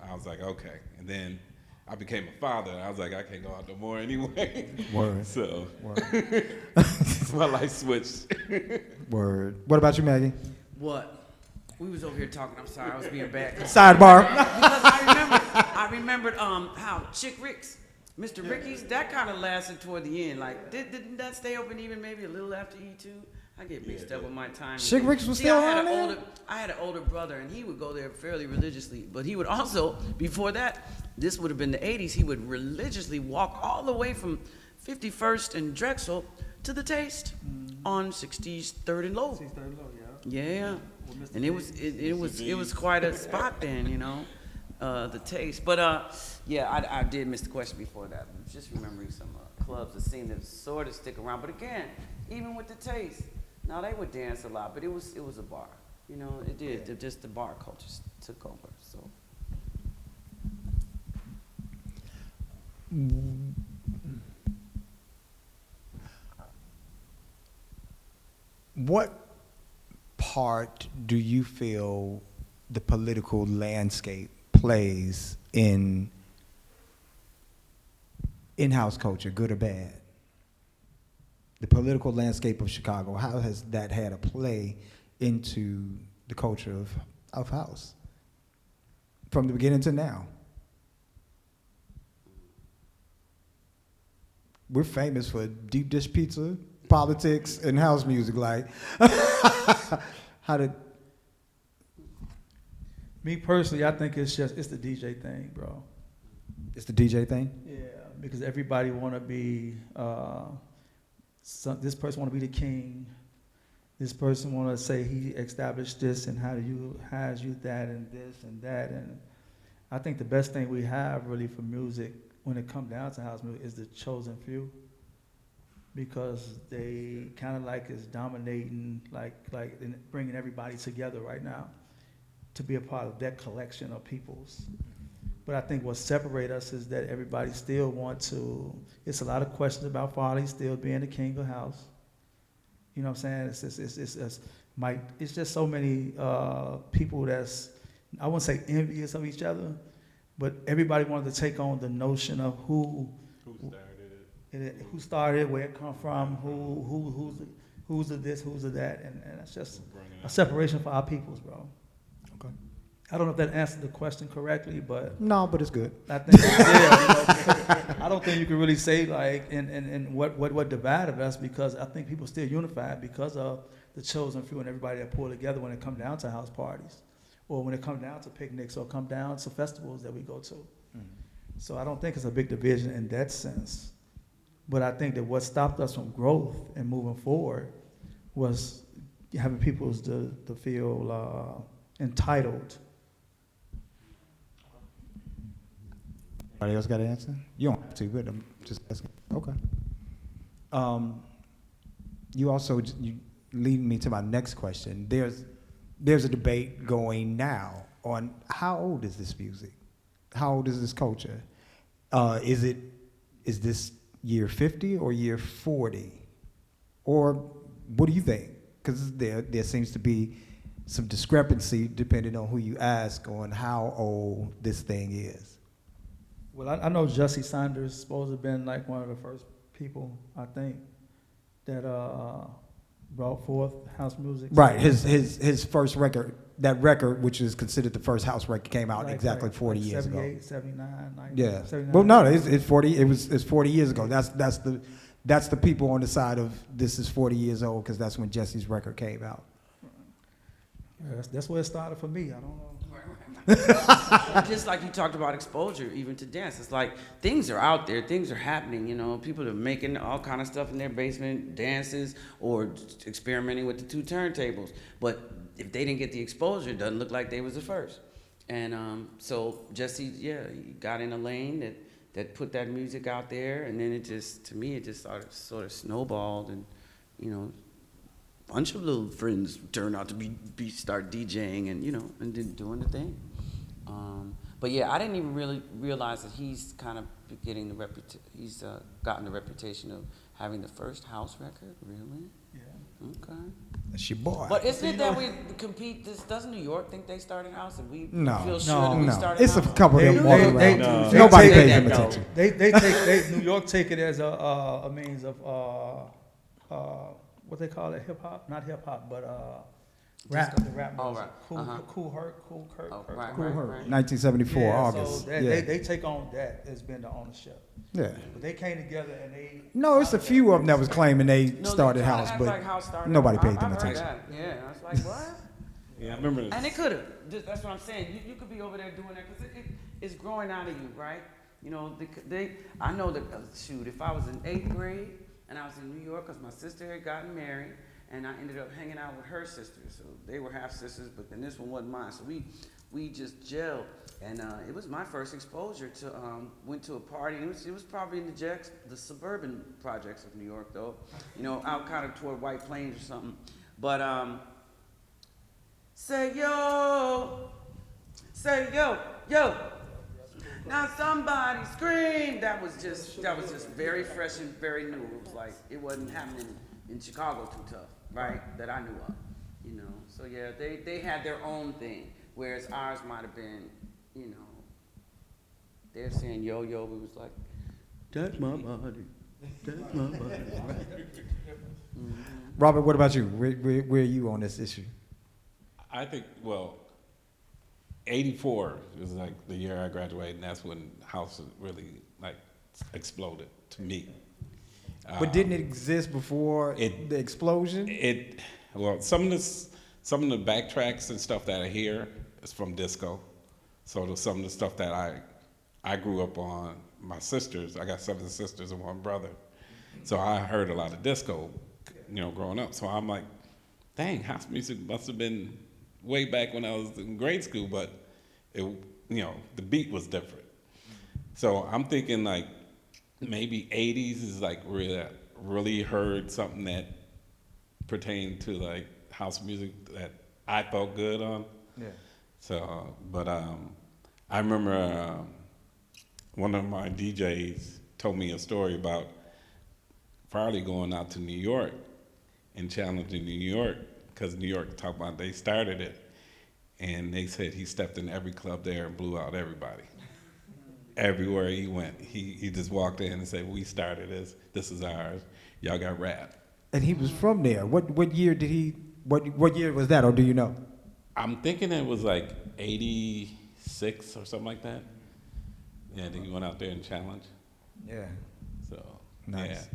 I was like, okay. And then I became a father, and I was like, I can't go out no more anyway. Word. So my life switched. Word. What about you, Maggie? What? We was over here talking. I'm sorry, I was being bad. Sidebar. Because I remembered how Chick Rick's, Mr. Ricky's, that kind of lasted toward the end. Like, didn't that stay open even maybe a little after E2? I get mixed up with my time. Chick Rick's was still around there? I had an older brother, and he would go there fairly religiously. But he would also, before that, this would have been the 80s, he would religiously walk all the way from 51st and Drexel to the Taste on 60s 3rd and Low. Yeah. And it was quite a spot then, the Taste. But I did miss the question before that. Just remembering some clubs that seemed to sort of stick around. But again, even with the Taste, now they would dance a lot, but it was a bar. It did. Yeah. Just the bar culture took over. So. What part do you feel the political landscape plays in in-house culture, good or bad? The political landscape of Chicago, how has that had a play into the culture of house from the beginning to now? We're famous for deep dish pizza, politics, and house music. Like, how did? Me personally, I think it's the DJ thing, bro. It's the DJ thing? Yeah, because everybody want to be, this person want to be the king. This person want to say he established this and how you that and this and that. And I think the best thing we have really for music when it comes down to house music is the chosen few, because they kind of like is dominating, like and bringing everybody together right now to be a part of that collection of peoples. But I think what separates us is that everybody still want to, it's a lot of questions about Farley still being the king of house. You know what I'm saying? It's just so many people that's, I wouldn't say envious of each other, but everybody wanted to take on the notion of who started it, where it come from, who's the this, who's the that, and that's just a separation for our peoples, bro. Okay. I don't know if that answered the question correctly, but no, but it's good. I think I don't think you can really say like and what divided us, because I think people still unified because of the chosen few and everybody that pull together when it come down to house parties, or when it come down to picnics, or come down to festivals that we go to. Mm-hmm. So I don't think it's a big division in that sense. But I think that what stopped us from growth and moving forward was having people to feel entitled. Anybody else got an answer? You don't have to, but I'm just asking. Okay. You lead me to my next question. There's there's a debate going now on how old is this music? How old is this culture? Is this year 50 or year 40? Or what do you think? Because there seems to be some discrepancy depending on who you ask on how old this thing is. Well, I know Jesse Saunders is supposed to have been like one of the first people, I think, that brought forth house music. Right, his first record, that record, which is considered the first house record, came out exactly 40 years ago. 78, 79, 90, Yeah. 79. Well, no, it's 40. It's 40 years ago. That's the people on the side of this is 40 years old because that's when Jesse's record came out. Yeah, that's where it started for me. I don't know. Just like you talked about exposure, even to dance, it's like things are out there, things are happening. You know, people are making all kind of stuff in their basement, dances, or experimenting with the two turntables. But if they didn't get the exposure, it doesn't look like they was the first. And so Jesse, yeah, he got in a lane that put that music out there, and then it just, to me, it just sort of snowballed, and you know, a bunch of little friends turned out to be start DJing, and you know, and then doing the thing. But yeah, I didn't even really realize that he's kind of getting the he's gotten the reputation of having the first house record. Really? Yeah. Okay. That's your boy. But isn't it that we compete? Doesn't New York think they started house, and we No, feel sure that we started it's house? a couple of them walking they- around. they- Nobody they- pays they- them no. attention. They New York take it as a means of what they call it, hip hop, not hip hop, but rap, the rap Oh, music. right. Cool, Uh-huh. Cool Herc, Cool Kirk. Oh, Kirk, right, Cool right, Herc. right. 1974, Yeah, August. So Yeah. they take on that as being the ownership. Yeah. But they came together and they. No, it's a few of them that was claiming they No, started they try to house, act but like house started nobody house. paid them I've heard attention. that. Yeah, I was like, what? Yeah, I remember. And it could have. That's what I'm saying. You could be over there doing that because it's growing out of you, right? You know, I know that, shoot, if I was in 8th grade and I was in New York because my sister had gotten married and I ended up hanging out with her sisters. So they were half sisters, but then this one wasn't mine. So we just gelled. And it was my first exposure to, went to a party. And it was probably in the suburban projects of New York, though. You know, out kind of toward White Plains or something. But, say yo, yo. Now somebody scream. That was just very fresh and very new. It was like it wasn't happening in Chicago too tough, right? That I knew of, you know. So yeah, they had their own thing, whereas ours might have been, you know, they're saying yo, it was like, that's my body, that's my body. Mm-hmm. Robert, what about you? Where are you on this issue? I think, well, 84 was like the year I graduated, and that's when house really like exploded to me. But didn't it exist before the explosion? Well, some of the backtracks and stuff that I hear is from disco. So some of the stuff that I grew up on, my sisters, I got 7 sisters and 1 brother. So I heard a lot of disco, you know, growing up. So I'm like, dang, house music must have been way back when I was in grade school, but it, you know, the beat was different. So I'm thinking like maybe 80s is like really heard something that pertained to like house music that I felt good on. Yeah. So, but I remember one of my DJs told me a story about Farley going out to New York and challenging New York, because New York talked about they started it, and they said he stepped in every club there and blew out everybody. Everywhere he went, he just walked in and said, "We started this. This is ours. Y'all got rap." And he was from there. What year did he? What year was that, or do you know? I'm thinking it was like 86 or something like that. Yeah, then he went out there and challenged. Yeah. So Nice.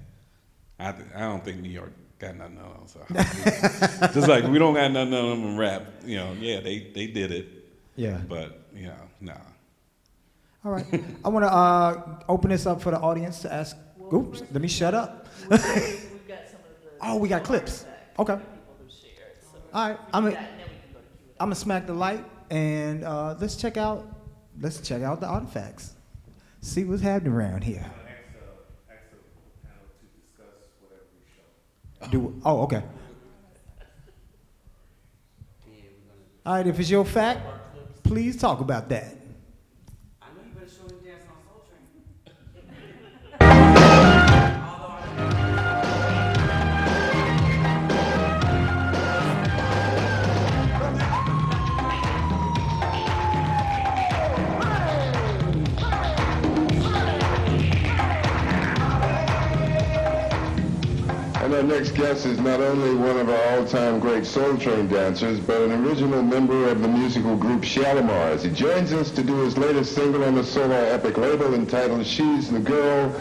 yeah, I don't think New York got nothing on them. So just like we don't got nothing on them in rap, you know. Yeah, they did it. Yeah. But you know, nah. All right. I want to open this up for the audience to ask. Oops, let me shut up. We've got some of the. Oh, we got clips. Okay. People who shared. So All right. I'm gonna smack the light and let's check out the artifacts. See what's happening around here. Oh, okay. All right, if it's your fact, please talk about that. I know you better show him dancing on Soul Train. And our next guest is not only one of our all-time great Soul Train dancers, but an original member of the musical group Shalimars. He joins us to do his latest single on the Solar Epic label entitled She's the Girl.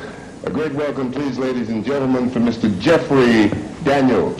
A great welcome, please, ladies and gentlemen, for Mr. Jeffrey Daniels.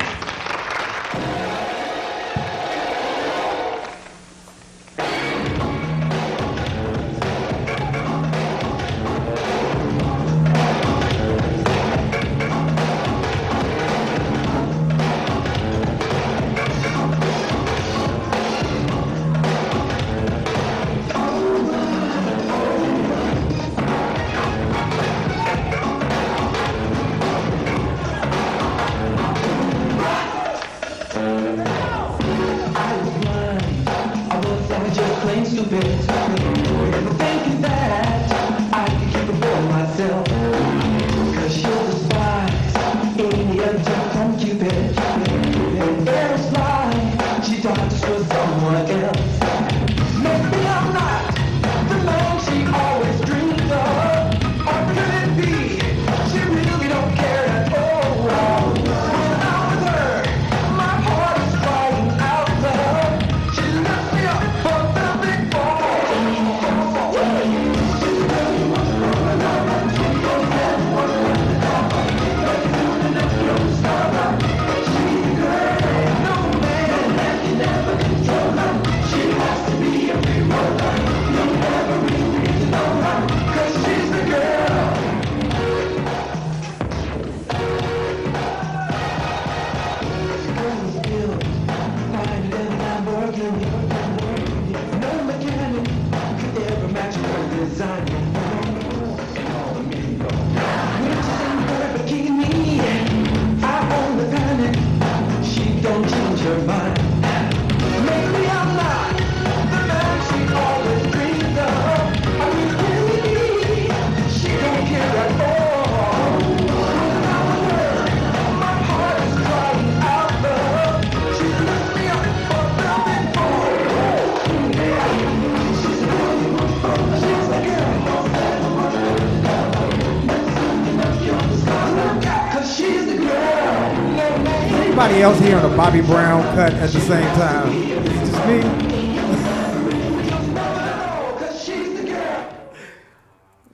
Anybody else hearing a Bobby Brown cut at the same time? It's just me.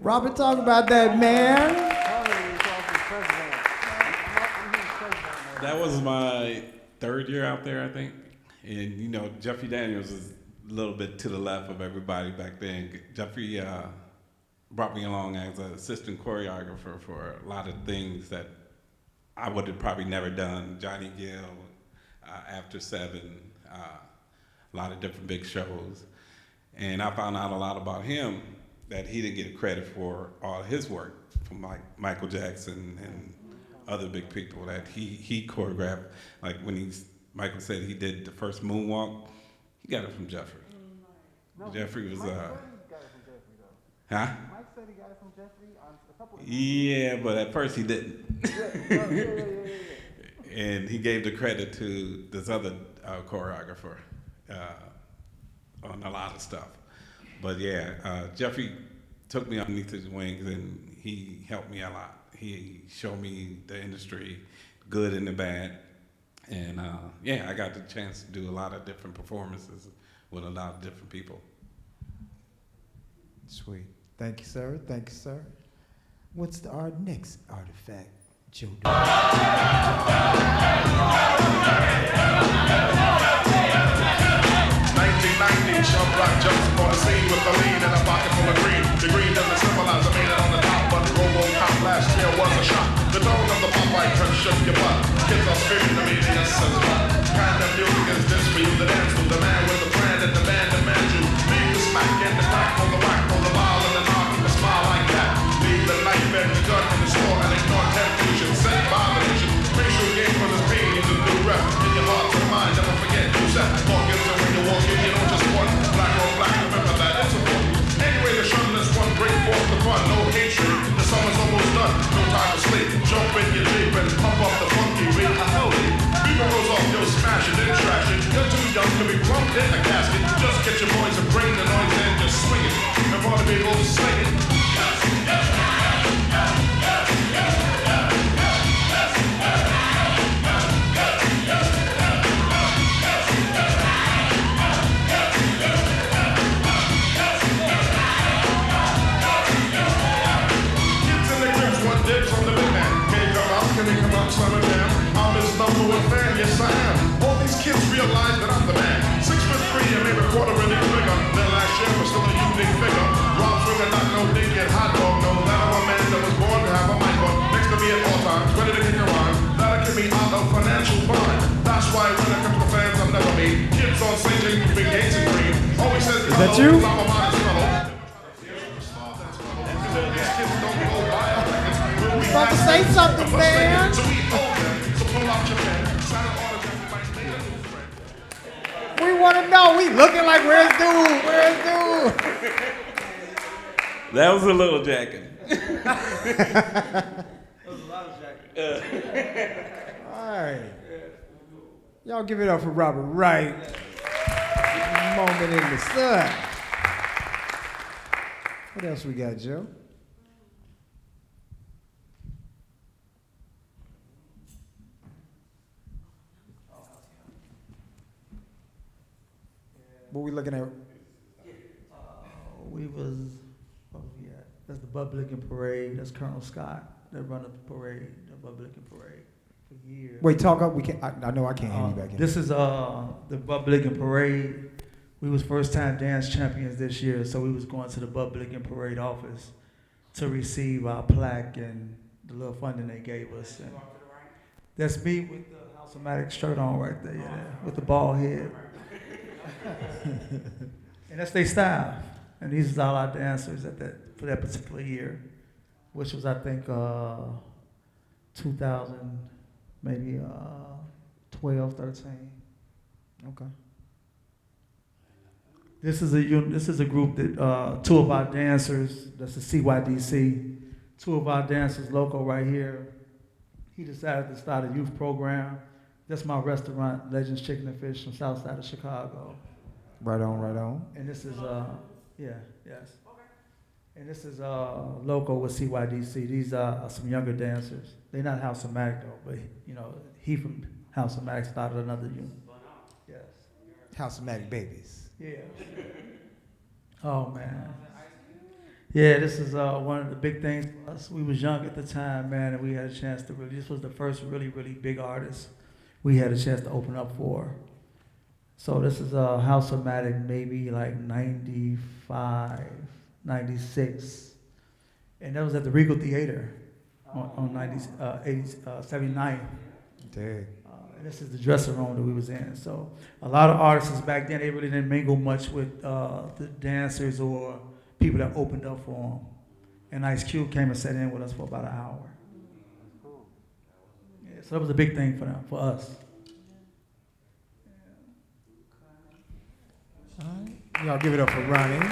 Robert, talk about that, man. That was my third year out there, I think. And you know, Jeffrey Daniels is a little bit to the left of everybody back then. Jeffrey brought me along as an assistant choreographer for a lot of things that I would have probably never done. Johnny Gill, After Seven, a lot of different big shows. And I found out a lot about him that he didn't get credit for all his work from like Michael Jackson and other big people that he choreographed. Like when Michael said he did the first moonwalk, he got it from Jeffrey. No, Jeffrey was, Mike said he got it from Jeffrey though. Huh? Mike said he got it from Jeffrey on a couple of Yeah, but at first he didn't. Yeah. And he gave the credit to this other choreographer on a lot of stuff. But yeah, Jeffrey took me underneath his wings and he helped me a lot. He showed me the industry, good and the bad. And yeah, I got the chance to do a lot of different performances with a lot of different people. Sweet. Thank you, sir. Thank you, sir. What's our next artifact, Joe? 1990, Sean Black jumps on the scene with the lean and a pocket full of green. The green doesn't symbolize a man on the top, but the Robo-Cop last year was a shot. The tone of the Popeye turn shook your butt. Kids are screaming, the media says what? Kind of music is this for you to dance to? The man with the plan and the man demands you. Leave the smack and the crack on the whack, on the ball and the knock, and the smile like that. Leave the knife and the gun in the store and ignore temptation. Set violation. Make sure you game for this pain is a new rep. In your heart and mind, never forget who's that. Walk into when you walk in your noise and bring the noise in, just swing it. And for the people, sing it. Can they come out, son of damn? I'm his number one fan, yes I am. All these kids realize that I'm the man. 6'3" and maybe a quarter of an inch bigger than last year, but still a unique figure. Rob Swinger, not no dick and hot dog, no. That I'm a man that was born to have a mic on next to me at all times, ready to kick a rhyme. That'll get me out of financial bind. That's why when it comes to fans, I'm never me. Kids on St. James, big gates and green. Always says, is that you? I'm a modest fellow. These kids don't go by. About to say something, man. We want to know. We looking like, where's dude? Where's dude? That was a little jacking. That was a lot of jacking. All right. Y'all give it up for Robert Wright. Moment in the sun. What else we got, Joe? What we looking at? We was, what was we at? That's the Republican Parade. That's Colonel Scott. They run the parade, the Republican Parade, for years. Wait, talk up. We can't. I know I can't hear you back in. This is the Republican Parade. We was first-time dance champions this year, so we was going to the Republican Parade office to receive our plaque and the little funding they gave us. And that's me with the House-O-Matic shirt on right there, yeah, with the bald head. And that's their staff. And these are all our dancers for that particular year, which was, I think, 2000, maybe 12, 13. Okay. This is a group that two of our dancers, that's the CYDC, two of our dancers local right here. He decided to start a youth program. That's my restaurant, Legends Chicken and Fish from South Side of Chicago. Right on, right on. And this is yes. And this is local with CYDC. These are some younger dancers. They're not House-O-Matic though, but he from House-O-Matic started another unit. Yes. House-O-Matic babies. Yeah. Oh man. Yeah, this is one of the big things for us. We was young at the time, man, and we had a chance to this was the first really, really big artist we had a chance to open up for. So this is House-O-Matic maybe like 95, 96. And that was at the Regal Theater on 79th. Dang. And this is the dressing room that we was in. So a lot of artists back then, they really didn't mingle much with the dancers or people that opened up for them. And Ice Cube came and sat in with us for about an hour. Yeah, so that was a big thing for us. All right. Y'all give it up for Ronnie.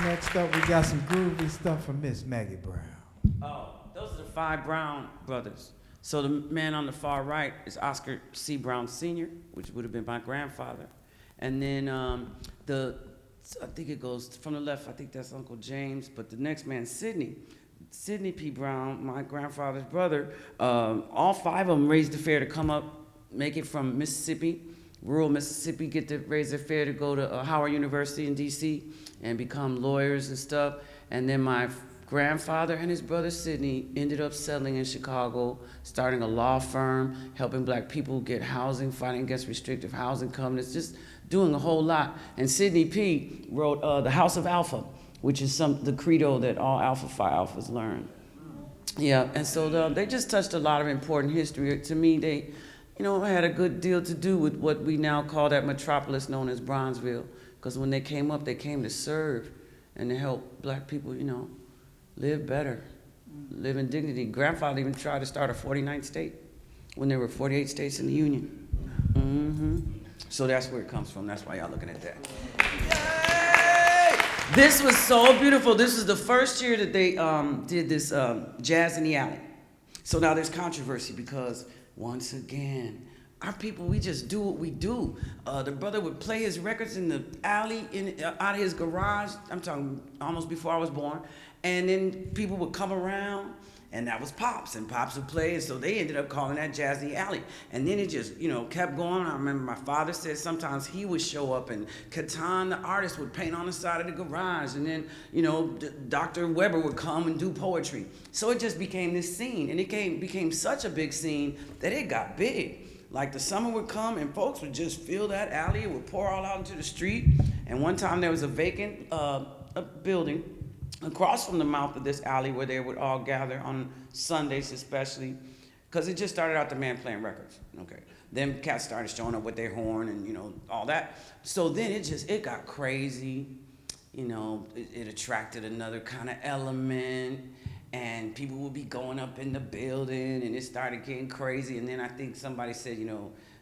Next up, we got some groovy stuff from Miss Maggie Brown. Oh, those are the 5 Brown brothers. So the man on the far right is Oscar C. Brown Sr., which would have been my grandfather. And then I think it goes from the left, I think that's Uncle James, but the next man, Sidney P. Brown, my grandfather's brother. All 5 of them raised the fare to come up, make it from Mississippi, rural Mississippi, get to raise their fare to go to Howard University in D.C. and become lawyers and stuff. And then my grandfather and his brother Sidney ended up settling in Chicago, starting a law firm, helping black people get housing, fighting against restrictive housing covenants, just doing a whole lot. And Sidney P. wrote The House of Alpha, which is the credo that all Alpha Phi Alphas learn. Yeah, and so they just touched a lot of important history. To me, they, had a good deal to do with what we now call that metropolis known as Bronzeville. Because when they came up, they came to serve and to help black people, live better, live in dignity. Grandfather even tried to start a 49th state when there were 48 states in the Union. Mm-hmm. So that's where it comes from. That's why y'all looking at that. Yay! This was so beautiful. This is the first year that they did this Jazz in the Alley. So now there's controversy because, once again, our people, we just do what we do. The brother would play his records in the alley, out of his garage. I'm talking almost before I was born. And then people would come around, and that was Pops, and Pops would play, and so they ended up calling that Jazz in the Alley. And then it just, kept going. I remember my father said sometimes he would show up, and Catan, the artist, would paint on the side of the garage, and then, Dr. Weber would come and do poetry. So it just became this scene, and it became such a big scene that it got big. Like the summer would come and folks would just fill that alley. It would pour all out into the street. And one time there was a vacant a building across from the mouth of this alley where they would all gather on Sundays especially. Because it just started out the man playing records. Okay. Then cats started showing up with their horn and all that. So then it got crazy. It attracted another kind of element. And people would be going up in the building, and it started getting crazy. And then I think somebody said,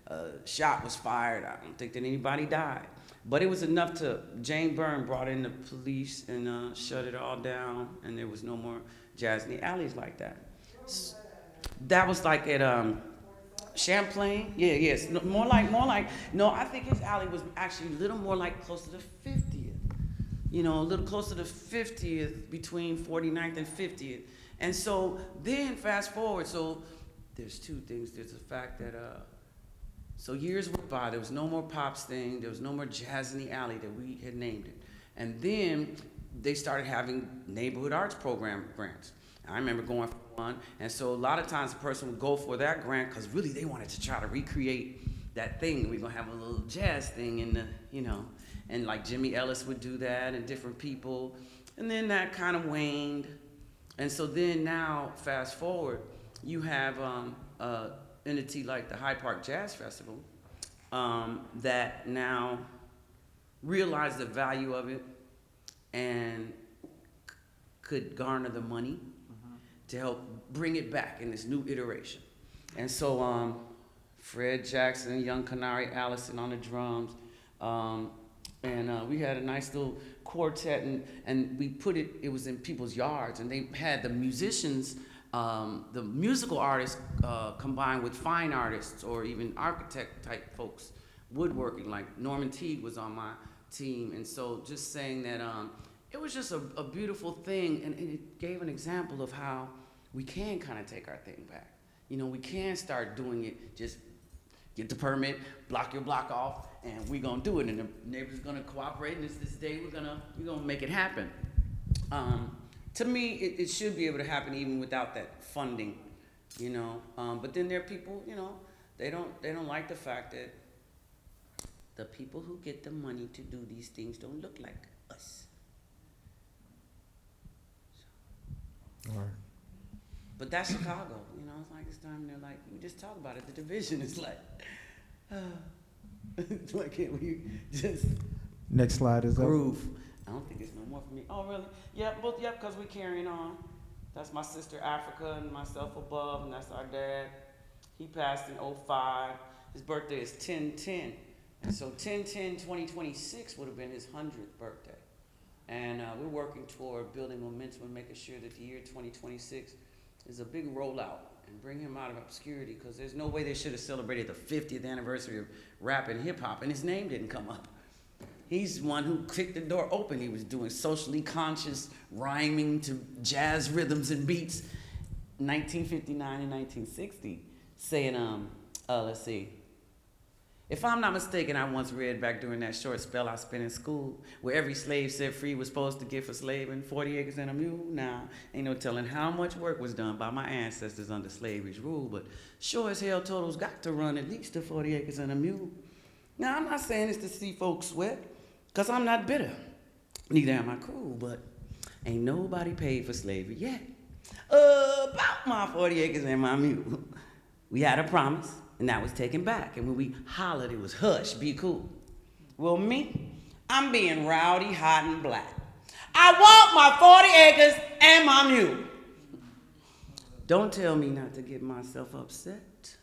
a shot was fired. I don't think that anybody died. But it was enough Jane Byrne brought in the police and shut it all down, and there was no more jazz in the alleys like that. That was like at Champlain. Yeah, yes. More like, no, I think his alley was actually a little more like close to the 50th. A little closer to 50th, between 49th and 50th. And so then fast forward, so there's two things. There's the fact that, so years went by, there was no more Pops thing, there was no more Jazz in the Alley that we had named it. And then they started having neighborhood arts program grants. I remember going for one, and so a lot of times a person would go for that grant because really they wanted to try to recreate that thing. We're gonna have a little jazz thing in the, and like Jimmy Ellis would do that and different people. And then that kind of waned. And so then now, fast forward, you have an entity like the Hyde Park Jazz Festival that now realized the value of it and could garner the money to help bring it back in this new iteration. And so Fred Jackson, Young Canary Allison on the drums, and we had a nice little quartet, and we put it was in people's yards, and they had the musicians, the musical artists combined with fine artists or even architect type folks, woodworking, like Norman Teague was on my team. And so just saying that it was just a beautiful thing, and it gave an example of how we can kind of take our thing back. We can start doing it, just get the permit, block your block off, and we're gonna do it, and the neighbors gonna cooperate, and this day we're gonna make it happen. To me, it should be able to happen even without that funding, but then there are people, they don't like the fact that the people who get the money to do these things don't look like us. All right. But that's Chicago, it's like this time they're like, we just talk about it. The division is like, why can't we just Next slide is groove? I don't think it's no more for me. Oh, really? Yep, because we're carrying on. That's my sister Africa and myself above, and that's our dad. He passed in 2005. His birthday is 10/10. And so 10/10/2026 would have been his 100th birthday. And we're working toward building momentum and making sure that the year 2026 is a big rollout and bring him out of obscurity, because there's no way they should have celebrated the 50th anniversary of rap and hip hop and his name didn't come up. He's the one who kicked the door open. He was doing socially conscious rhyming to jazz rhythms and beats 1959 and 1960, saying, let's see. If I'm not mistaken, I once read back during that short spell I spent in school, where every slave set free was supposed to get for slaving 40 acres and a mule. Now, ain't no telling how much work was done by my ancestors under slavery's rule, but sure as hell Toto's got to run at least to 40 acres and a mule. Now, I'm not saying this to see folks sweat, because I'm not bitter. Neither am my crew, but ain't nobody paid for slavery yet. About my 40 acres and my mule. We had a promise, and that was taken back. And when we hollered, it was hush, be cool. Well, me, I'm being rowdy, hot, and black. I want my 40 acres and my mule. Don't tell me not to get myself upset.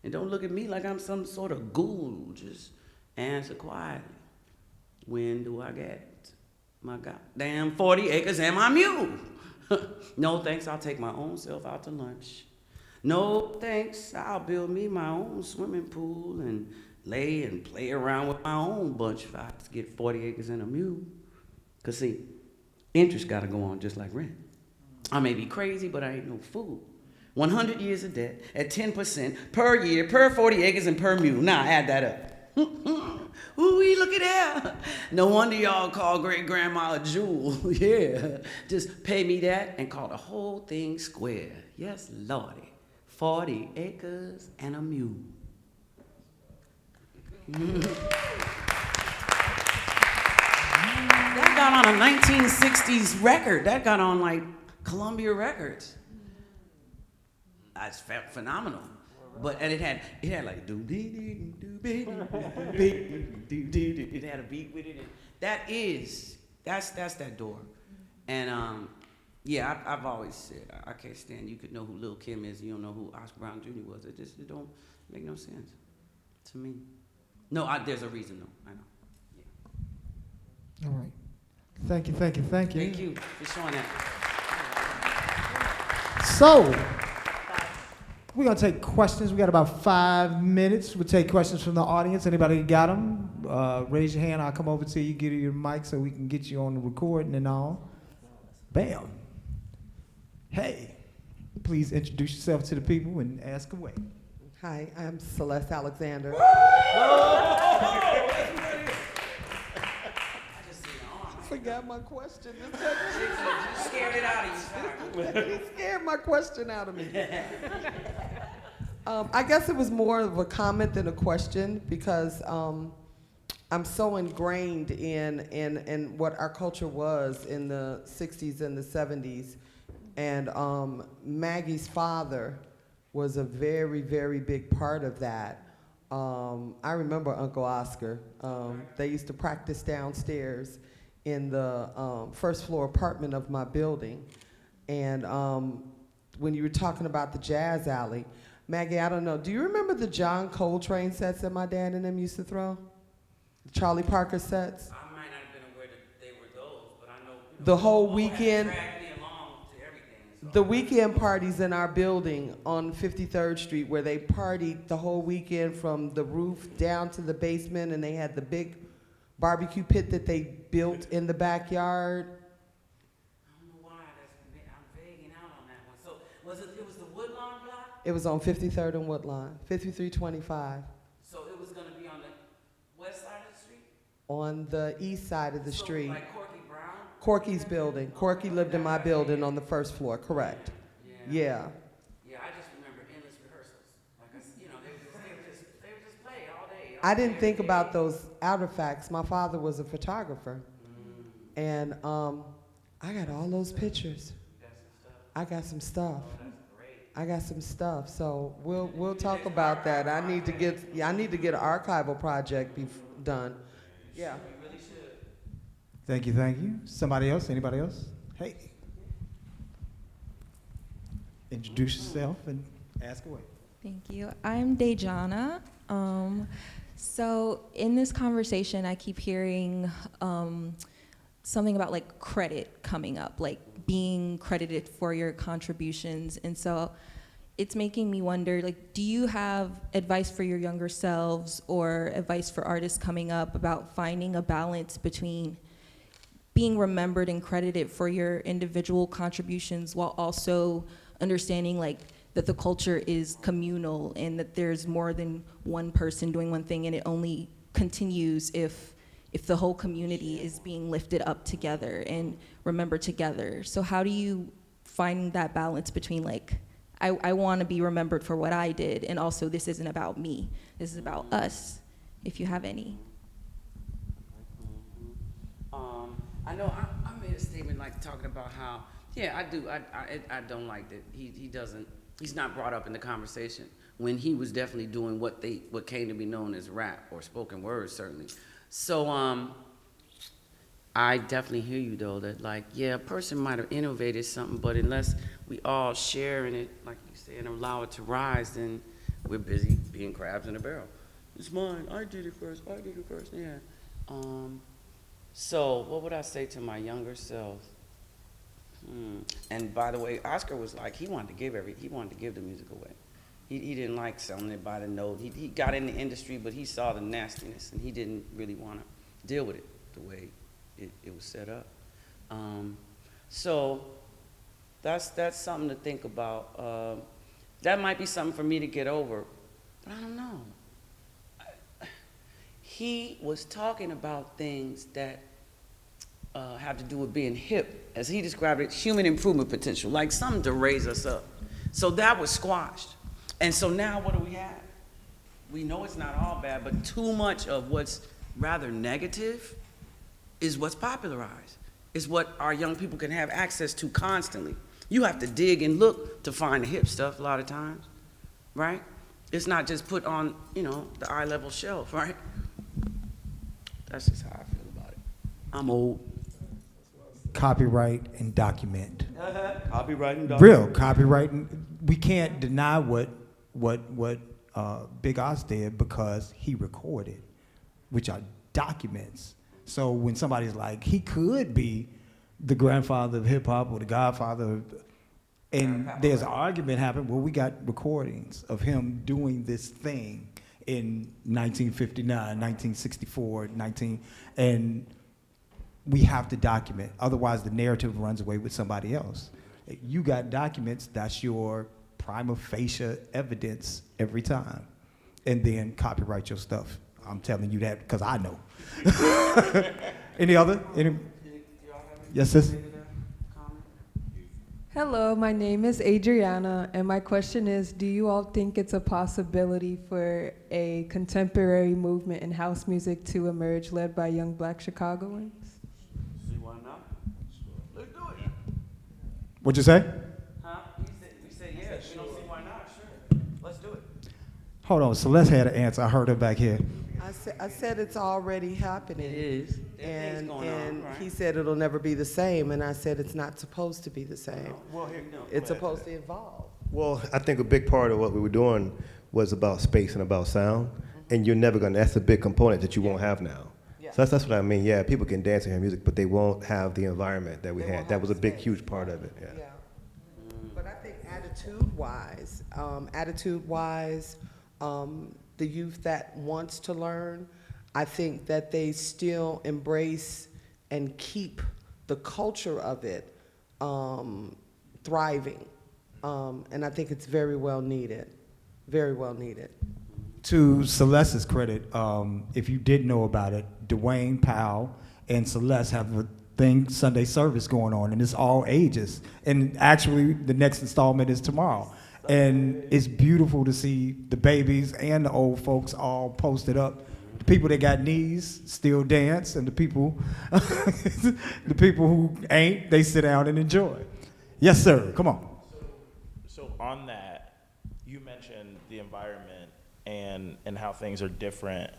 And don't look at me like I'm some sort of ghoul. Just answer quietly. When do I get my goddamn 40 acres and my mule? No thanks, I'll take my own self out to lunch. No thanks, I'll build me my own swimming pool and lay and play around with my own bunch if I have to get 40 acres and a mule. Cause see, interest gotta go on just like rent. I may be crazy, but I ain't no fool. 100 years of debt at 10% per year, per 40 acres and per mule. Now add that up. Ooh, look at that. No wonder y'all call great-grandma a jewel. Yeah, just pay me that and call the whole thing square. Yes, Lordy, 40 acres and a mule. That got on a 1960s record. That got on like Columbia Records. That's phenomenal. But and it had like do dee dee do dee it had a beat with it. And that's that door. And yeah, I've always said I can't stand you could know who Lil' Kim is, you don't know who Oscar Brown Jr. was. It don't make no sense to me. No, there's a reason though. I know. All right. Thank you. Thank you for showing that. So, we're going to take questions. We got about 5 minutes. We'll take questions from the audience. Anybody got them? Raise your hand. I'll come over to you, give you your mic so we can get you on the recording and all. Bam. Hey, please introduce yourself to the people and ask away. Hi, I'm Celeste Alexander. Forgot my question. Scared it out of you. He scared my question out of me. I guess it was more of a comment than a question because I'm so ingrained in what our culture was in the 60s and the 70s. And Maggie's father was a very, very big part of that. I remember Uncle Oscar. They used to practice downstairs in the first floor apartment of my building. And when you were talking about the jazz alley, Maggie, I don't know, do you remember the John Coltrane sets that my dad and them used to throw? The Charlie Parker sets? I might not have been aware that they were those, but I know the whole weekend, dragged me along to everything. So. the weekend parties in our building on 53rd Street where they partied the whole weekend from the roof down to the basement, and they had the big barbecue pit that they built in the backyard. I don't know why, I'm vaguing out on that one. So it was the Woodlawn block? It was on 53rd and Woodline, 5325. So it was gonna be on the west side of the street? On the east side of the street. Like Corky Brown? Corky's building. Corky lived in my building on the first floor, correct. Yeah. Yeah, I just remember endless rehearsals. Like, they would just play all day. I didn't think about those artifacts. My father was a photographer. And I got all those pictures. I got some stuff. I got some stuff. So we'll talk about that. I need to get an archival project done. Yeah. We really should. Thank you. Somebody else? Anybody else? Hey. Introduce yourself and ask away. Thank you. I'm Dejana. So in this conversation, I keep hearing something about like credit coming up, like being credited for your contributions. And so it's making me wonder, like, do you have advice for your younger selves or advice for artists coming up about finding a balance between being remembered and credited for your individual contributions while also understanding like that the culture is communal and that there's more than one person doing one thing, and it only continues if the whole community is being lifted up together and remembered together. So how do you find that balance between like, I want to be remembered for what I did, and also this isn't about me, this is about us, if you have any? I know I made a statement like talking about how, yeah, I do. I don't like that he's not brought up in the conversation when he was definitely doing what came to be known as rap or spoken word, certainly. So I definitely hear you though, that like, yeah, a person might have innovated something, but unless we all share in it, like you say, and allow it to rise, then we're busy being crabs in a barrel. It's mine, I did it first, yeah. So what would I say to my younger self? And by the way, Oscar was like, he wanted to give the music away. He didn't like selling it by the note. He got in the industry, but he saw the nastiness, and he didn't really want to deal with it the way it was set up. So that's something to think about. That might be something for me to get over, but I don't know. He was talking about things that have to do with being hip, as he described it, human improvement potential, like something to raise us up. So that was squashed. And so now what do we have? We know it's not all bad, but too much of what's rather negative is what's popularized, is what our young people can have access to constantly. You have to dig and look to find the hip stuff a lot of times, right? It's not just put on, the eye-level shelf, right? That's just how I feel about it. I'm old. Copyright and document. Copyright and document. Real copyright. We can't deny what Big Oz did because he recorded, which are documents. So when somebody's like, he could be the grandfather of hip hop or the godfather, and there's an argument happening. Well, we got recordings of him doing this thing in 1959, 1964, and we have to document. Otherwise, the narrative runs away with somebody else. You got documents, that's your prima facie evidence every time. And then copyright your stuff. I'm telling you that because I know. Any other? Yes, sis? Hello, my name is Adriana, and my question is, do you all think it's a possibility for a contemporary movement in house music to emerge led by young Black Chicagoans? See why not? Let's do it. What'd you say? Huh? We said yes. We don't see why not. Sure. Let's do it. Hold on, Celeste had an answer. I heard her back here. I said it's already happening. It is. And on, right? he said it'll never be the same, and I said it's not supposed to be the same. Well, it's supposed to evolve. Well, I think a big part of what we were doing was about space and about sound, and you're never gonna. That's a big component that you won't have now. Yeah. So that's what I mean. Yeah, people can dance and hear music, but they won't have the environment that we had. That was a big, huge part of it. Yeah. But I think attitude-wise, the youth that wants to learn, I think that they still embrace and keep the culture of it thriving. And I think it's very well needed, very well needed. To Celeste's credit, if you didn't know about it, Dwayne Powell and Celeste have a thing, Sunday service going on, and it's all ages. And actually, the next installment is tomorrow. And it's beautiful to see the babies and the old folks all posted up. The people that got knees still dance, and the people who ain't, they sit down and enjoy. Yes, sir. Come on. So on that, you mentioned the environment and how things are different,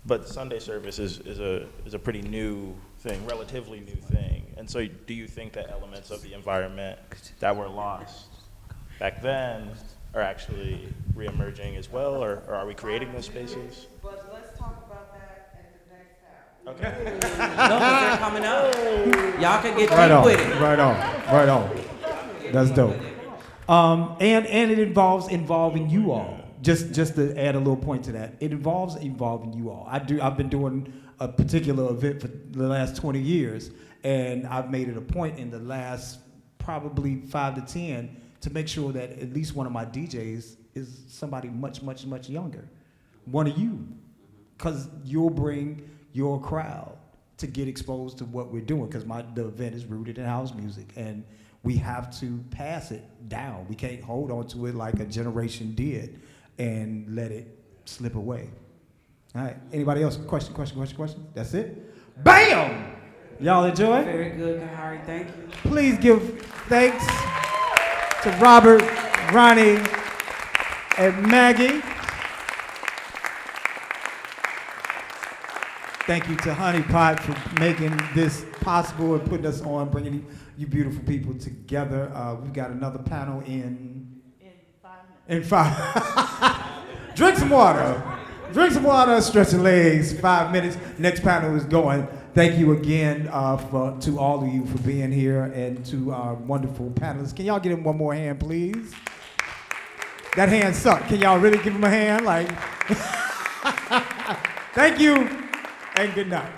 but Sunday service is a pretty new thing, relatively new thing. And so do you think that elements of the environment that were lost back then are actually reemerging as well, or are we creating those spaces? But let's talk about that at the next Okay. No, because they're coming out. Y'all can get Right deep on, with it. right on. That's dope. And it involves involving you all. Just to add a little point to that, it involves involving you all. I've been doing a particular event for the last 20 years, and I've made it a point in the last probably 5 to 10 to make sure that at least one of my DJs is somebody much, much, much younger. One of you. Because you'll bring your crowd to get exposed to what we're doing, because the event is rooted in house music, and we have to pass it down. We can't hold on to it like a generation did and let it slip away. All right, anybody else? Question? That's it? Bam! Y'all enjoy? Very good, Kahari, thank you. Please give thanks to Robert, Ronnie, and Maggie. Thank you to HoneyPot for making this possible and putting us on, bringing you beautiful people together. We've got another panel in 5 minutes. Drink some water, stretch your legs, 5 minutes. Next panel is going. Thank you again to all of you for being here and to our wonderful panelists. Can y'all give them one more hand, please? That hand sucked. Can y'all really give them a hand? Like, thank you and good night.